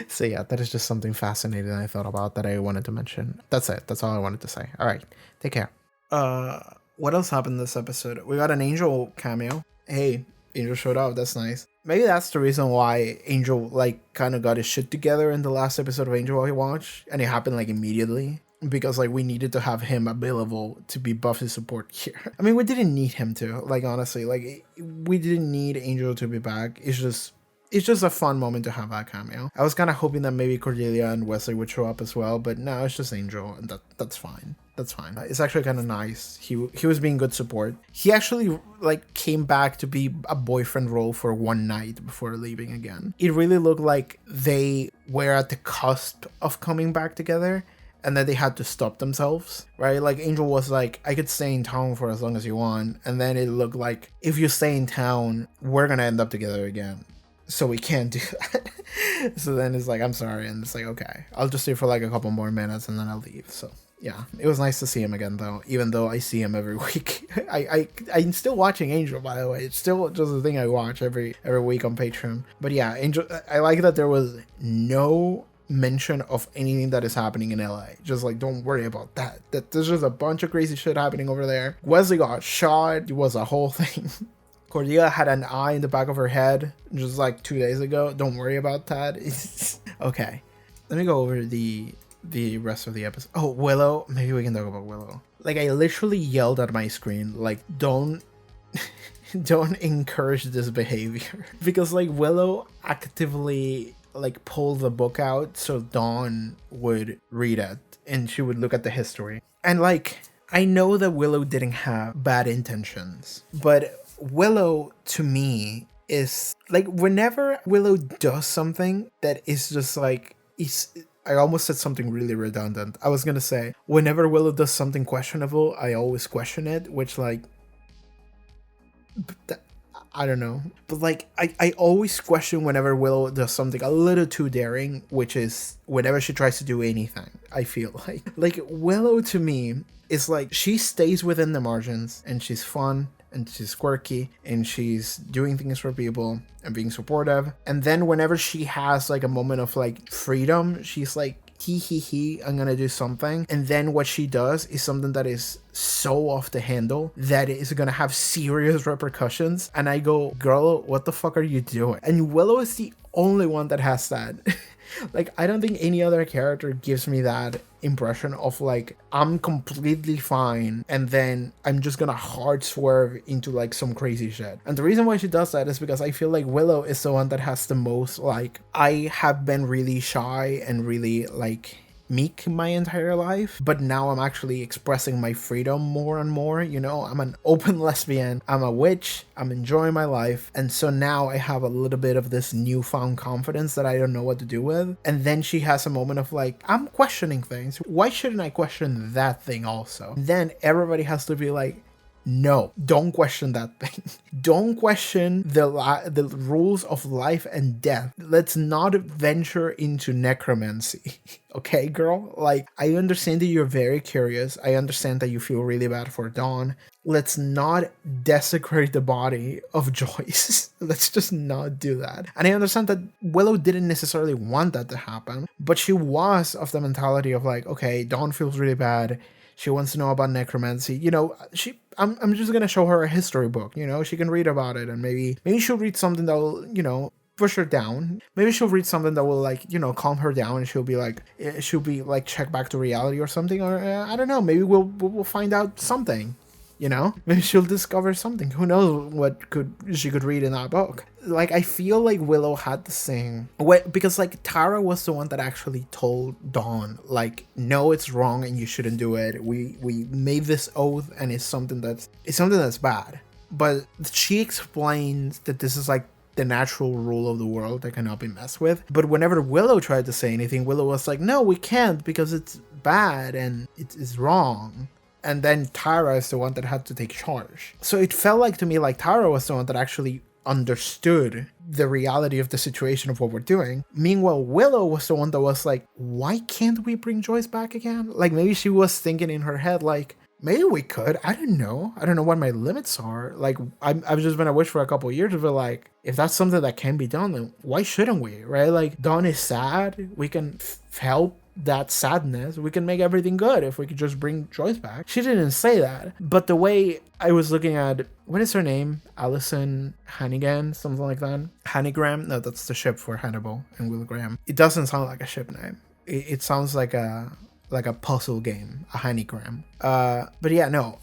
So yeah, that is just something fascinating I thought about that I wanted to mention. That's it. That's all I wanted to say. All right, take care. What else happened this episode? We got an Angel cameo. Hey, Angel showed up. That's nice. Maybe that's the reason why Angel like kind of got his shit together in the last episode of Angel I watched, and it happened like immediately. Because like we needed to have him available to be Buffy's support here. I mean, we didn't need him to, like, honestly, like we didn't need Angel to be back. It's just a fun moment to have that cameo. I was kind of hoping that maybe Cordelia and Wesley would show up as well, but no, it's just Angel, and that's fine. That's fine. It's actually kind of nice. He was being good support. He actually like came back to be a boyfriend role for one night before leaving again. It really looked like they were at the cusp of coming back together, and then they had to stop themselves, right? Like Angel was like, I could stay in town for as long as you want. And then it looked like, if you stay in town, we're going to end up together again. So we can't do that. So then it's like, I'm sorry. And it's like, okay, I'll just stay for like a couple more minutes and then I'll leave. So yeah, it was nice to see him again though, even though I see him every week. I'm still watching Angel, by the way. It's still just a thing I watch every week on Patreon. But yeah, Angel, I like that there was no mention of anything that is happening in LA. Just like, don't worry about that. That there's just a bunch of crazy shit happening over there. Wesley got shot. It was a whole thing. Cordelia had an eye in the back of her head just like 2 days ago. Don't worry about that. Okay. Let me go over the rest of the episode. Oh, Willow. Maybe we can talk about Willow. Like, I literally yelled at my screen, like, don't encourage this behavior. Because like Willow actively like pull the book out so Dawn would read it and she would look at the history. And like, I know that Willow didn't have bad intentions, but Willow to me is like, whenever Willow does something that is just like, I almost said something really redundant. I was gonna say, whenever Willow does something questionable, I always question it, which like, I don't know, but like I always question whenever Willow does something a little too daring, which is whenever she tries to do anything. I feel like Willow to me is like, she stays within the margins and she's fun and she's quirky and she's doing things for people and being supportive, and then whenever she has like a moment of like freedom, she's like, I'm gonna do something. And then what she does is something that is so off the handle that it is gonna have serious repercussions. And I go, girl, what the fuck are you doing? And Willow is the only one that has that. Like, I don't think any other character gives me that impression of like, I'm completely fine and then I'm just gonna hard swerve into like some crazy shit. And the reason why she does that is because I feel like Willow is the one that has the most like, I have been really shy and really like meek my entire life, but now I'm actually expressing my freedom more and more. You know, I'm an open lesbian, I'm a witch, I'm enjoying my life, and so now I have a little bit of this newfound confidence that I don't know what to do with. And then she has a moment of like, I'm questioning things, why shouldn't I question that thing also? And then everybody has to be like, no, don't question that thing. Don't question the rules of life and death. Let's not venture into necromancy. Okay, girl? Like, I understand that you're very curious. I understand that you feel really bad for Dawn. Let's not desecrate the body of Joyce. Let's just not do that. And I understand that Willow didn't necessarily want that to happen, but she was of the mentality of like, okay, Dawn feels really bad. She wants to know about necromancy. You know, I'm just gonna show her a history book. You know, she can read about it, and maybe she'll read something that will, you know, push her down. Maybe she'll read something that will like, you know, calm her down, and she'll be like check back to reality or something. Or I don't know. Maybe we'll find out something. You know, maybe she'll discover something. Who knows what she could read in that book. Like, I feel like Willow had the same way, because like Tara was the one that actually told Dawn like, no, it's wrong and you shouldn't do it. We made this oath and it's something that's bad. But she explains that this is like the natural rule of the world that cannot be messed with. But whenever Willow tried to say anything, Willow was like, no, we can't because it's bad and it's wrong. And then Tara is the one that had to take charge. So it felt like to me like Tara was the one that actually understood the reality of the situation of what we're doing. Meanwhile, Willow was the one that was like, why can't we bring Joyce back again? Like, maybe she was thinking in her head, like, maybe we could. I don't know. I don't know what my limits are. Like, I've just been a witch for a couple of years, but like, if that's something that can be done, then why shouldn't we, right? Like, Dawn is sad. We can help that sadness. We can make everything good if we could just bring Joyce back. She didn't say that, but the way I was looking at, what is her name? Allison Hannigan, something like that. Hannigram? No, that's the ship for Hannibal and Will Graham. It doesn't sound like a ship name. It sounds like a puzzle game, a Hannigram. But yeah, no.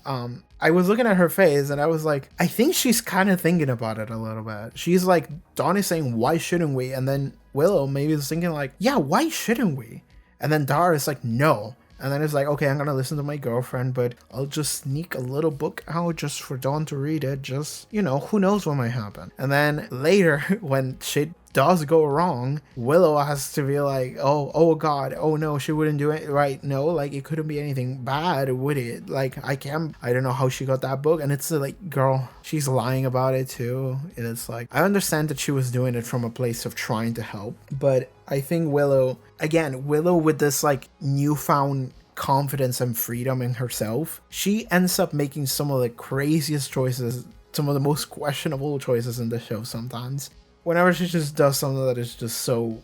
I was looking at her face and I was like, I think she's kind of thinking about it a little bit. She's like, Dawn is saying, why shouldn't we? And then Willow maybe is thinking like, yeah, why shouldn't we? And then Dara is like, no. And then it's like, okay, I'm gonna listen to my girlfriend, but I'll just sneak a little book out just for Dawn to read it. Just, you know, who knows what might happen. And then later, when shit does go wrong, Willow has to be like, oh God, oh no, she wouldn't do it, right? No, like, it couldn't be anything bad, would it? Like, I don't know how she got that book. And it's like, girl, she's lying about it too. And it's like, I understand that she was doing it from a place of trying to help, but I think Willow with this like newfound confidence and freedom in herself, she ends up making some of the craziest choices, some of the most questionable choices in the show sometimes. Whenever she just does something that is just so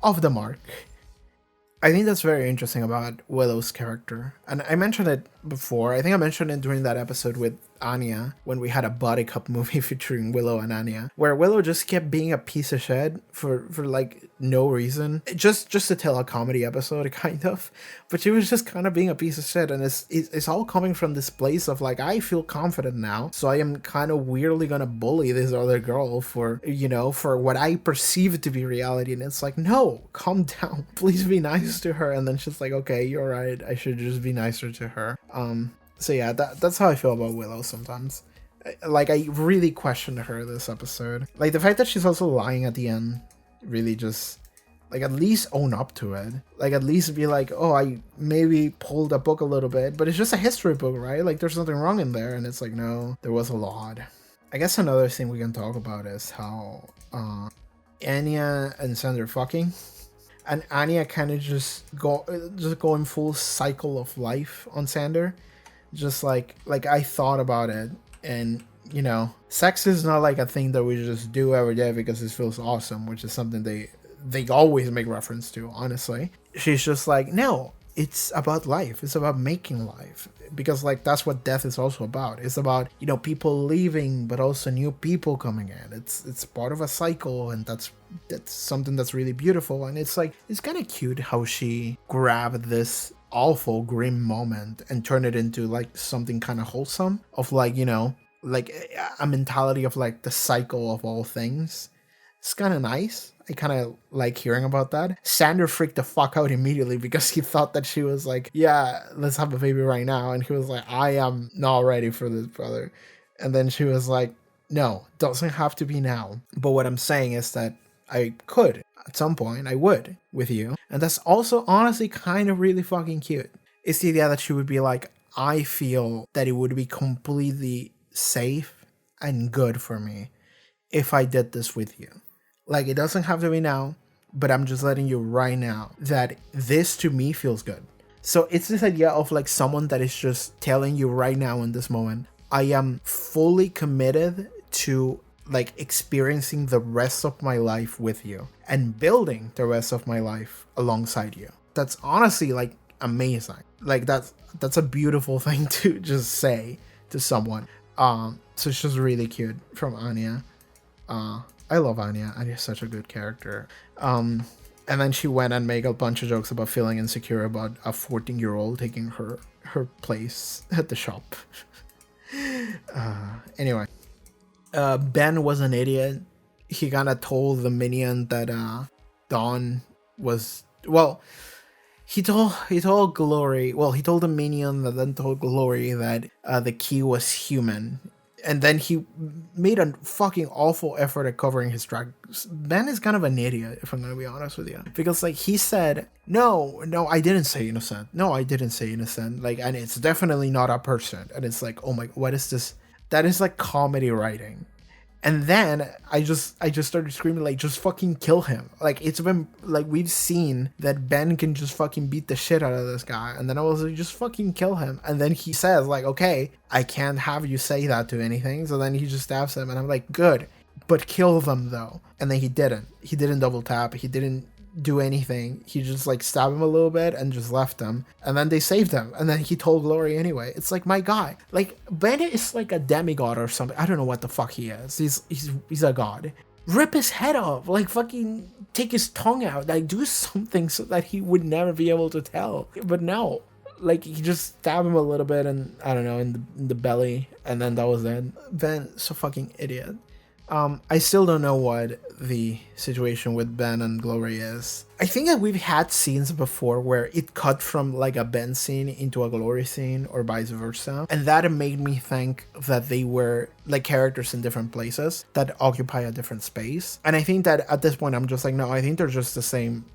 off the mark. I think that's very interesting about Willow's character. And I mentioned it before. I think I mentioned it during that episode with Anya, when we had a body cup movie featuring Willow and Anya, where Willow just kept being a piece of shit for like no reason. Just to tell a comedy episode, kind of. But she was just kind of being a piece of shit. And it's all coming from this place of like, I feel confident now, so I am kind of weirdly gonna bully this other girl for, you know, for what I perceive to be reality. And it's like, no, calm down. Please be nice to her. And then she's like, okay, you're right. I should just be nicer to her. So yeah, that's how I feel about Willow sometimes. Like, I really questioned her this episode. Like, the fact that she's also lying at the end really just, like, at least own up to it. Like, at least be like, oh, I maybe pulled a book a little bit, but it's just a history book, right? Like, there's nothing wrong in there. And it's like, no, there was a lot. I guess another thing we can talk about is how Anya and Sander fucking. And Anya kind of just going full cycle of life on Sander. Just like I thought about it, and you know, sex is not like a thing that we just do every day because it feels awesome, which is something they always make reference to, honestly. She's just like, no, it's about life. It's about making life, because like that's what death is also about. It's about, you know, people leaving, but also new people coming in. It's part of a cycle, and that's something that's really beautiful. And it's like, it's kind of cute how she grabbed this awful grim moment and turn it into like something kind of wholesome, of like, you know, like a mentality of like the cycle of all things. It's kind of nice. I kind of like hearing about that. Sander freaked the fuck out immediately because he thought that she was like, yeah, let's have a baby right now. And he was like, I am not ready for this, brother. And then she was like, no, doesn't have to be now. But what I'm saying is that I could. At some point, I would with you. And that's also honestly kind of really fucking cute. It's the idea that she would be like, I feel that it would be completely safe and good for me if I did this with you. Like, it doesn't have to be now, but I'm just letting you right now that this to me feels good. So it's this idea of like someone that is just telling you right now in this moment, I am fully committed to like experiencing the rest of my life with you and building the rest of my life alongside you. That's honestly like amazing. Like that's a beautiful thing to just say to someone. So it's just really cute from Anya. I love Anya. Anya's such a good character. And then she went and made a bunch of jokes about feeling insecure about a 14-year-old taking her place at the shop. Anyway. Ben was an idiot. He kind of told the minion that Dawn was, well, he told Glory, well, he told the minion that then told Glory that the key was human. And then he made a fucking awful effort at covering his tracks. Ben is kind of an idiot, if I'm going to be honest with you. Because, like, he said, no, I didn't say innocent. No, I didn't say innocent. Like, and it's definitely not a person. And it's like, oh my, what is this? That is like comedy writing. And then I just started screaming, like, just fucking kill him. Like, it's been, like, we've seen that Ben can just fucking beat the shit out of this guy. And then I was like, just fucking kill him. And then he says, like, okay, I can't have you say that to anything. So then he just stabs him. And I'm like, good, but kill them, though. And then he didn't. He didn't double tap. He didn't do anything. He just, like, stabbed him a little bit and just left him. And then they saved him. And then he told Glory anyway. It's like, my guy. Like, Ben is like a demigod or something. I don't know what the fuck he is. He's a god. Rip his head off. Like, fucking take his tongue out. Like, do something so that he would never be able to tell. But no. Like, he just stabbed him a little bit and, I don't know, in the belly. And then that was it. Ben's a fucking idiot. I still don't know what the situation with Ben and Glory is. I think that we've had scenes before where it cut from like a Ben scene into a Glory scene or vice versa. And that made me think that they were like characters in different places that occupy a different space. And I think that at this point, I'm just like, no, I think they're just the same.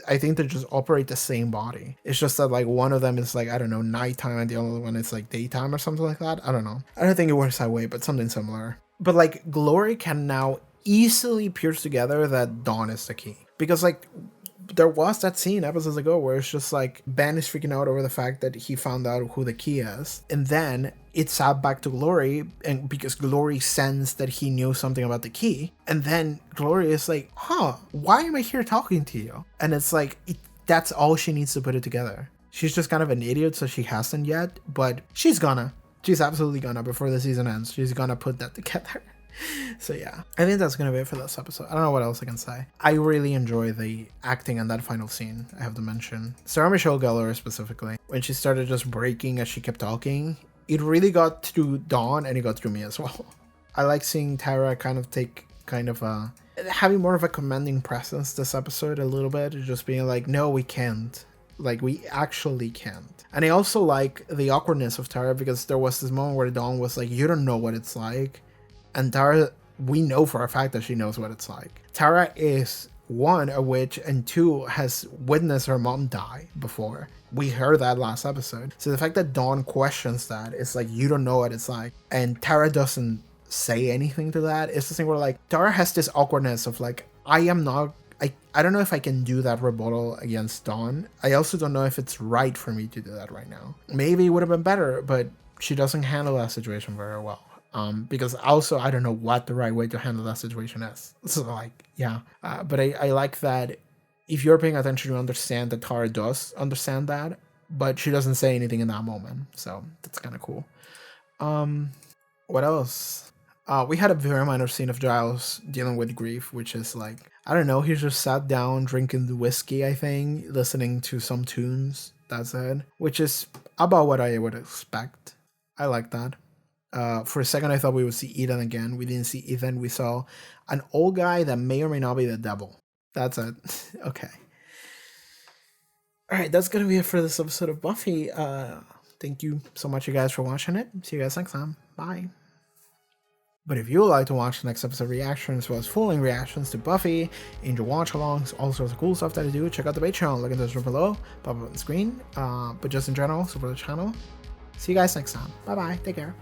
I think they just operate the same body. It's just that like one of them is like, I don't know, nighttime and the other one is like daytime or something like that. I don't know. I don't think it works that way, but something similar. But like Glory can now easily pierce together that Dawn is the key. Because like there was that scene episodes ago where it's just like Ben is freaking out over the fact that he found out who the key is. And then it's out back to Glory, and because Glory sensed that he knew something about the key. And then Glory is like, huh, why am I here talking to you? And it's like, that's all she needs to put it together. She's just kind of an idiot, so she hasn't yet, but she's gonna. She's absolutely gonna, before the season ends. She's gonna put that together. So yeah, I think that's gonna be it for this episode. I don't know what else I can say. I really enjoy the acting in that final scene, I have to mention. Sarah Michelle Gellar specifically, when she started just breaking as she kept talking, it really got through Dawn and it got through me as well. I like seeing Tara having more of a commanding presence this episode a little bit, just being like, no, we can't. Like, we actually can't. And I also like the awkwardness of Tara, because there was this moment where Dawn was like, you don't know what it's like. And Tara, we know for a fact that she knows what it's like. Tara is, one, a witch, and two, has witnessed her mom die before. We heard that last episode. So the fact that Dawn questions that, it's like, you don't know what it's like. And Tara doesn't say anything to that. It's the thing where, like, Tara has this awkwardness of, like, I don't know if I can do that rebuttal against Dawn. I also don't know if it's right for me to do that right now. Maybe it would have been better, but she doesn't handle that situation very well. Because also, I don't know what the right way to handle that situation is. So, like, yeah. But I like that if you're paying attention, you understand that Tara does understand that, but she doesn't say anything in that moment. So, that's kind of cool. What else? We had a very minor scene of Giles dealing with grief, which is like, I don't know, he just sat down drinking the whiskey, I think, listening to some tunes. That's it. Which is about what I would expect. I like that. For a second, I thought we would see Ethan again. We didn't see Ethan. We saw an old guy that may or may not be the devil. That's it. Okay. All right, that's going to be it for this episode of Buffy. Thank you so much, you guys, for watching it. See you guys next time. Bye. But if you would like to watch the next episode reactions, as well as full-length reactions to Buffy, Angel watch-alongs, all sorts of cool stuff that I do, check out the Patreon. Look in the description below, pop up on the screen. But just in general, support the channel. See you guys next time. Bye-bye. Take care.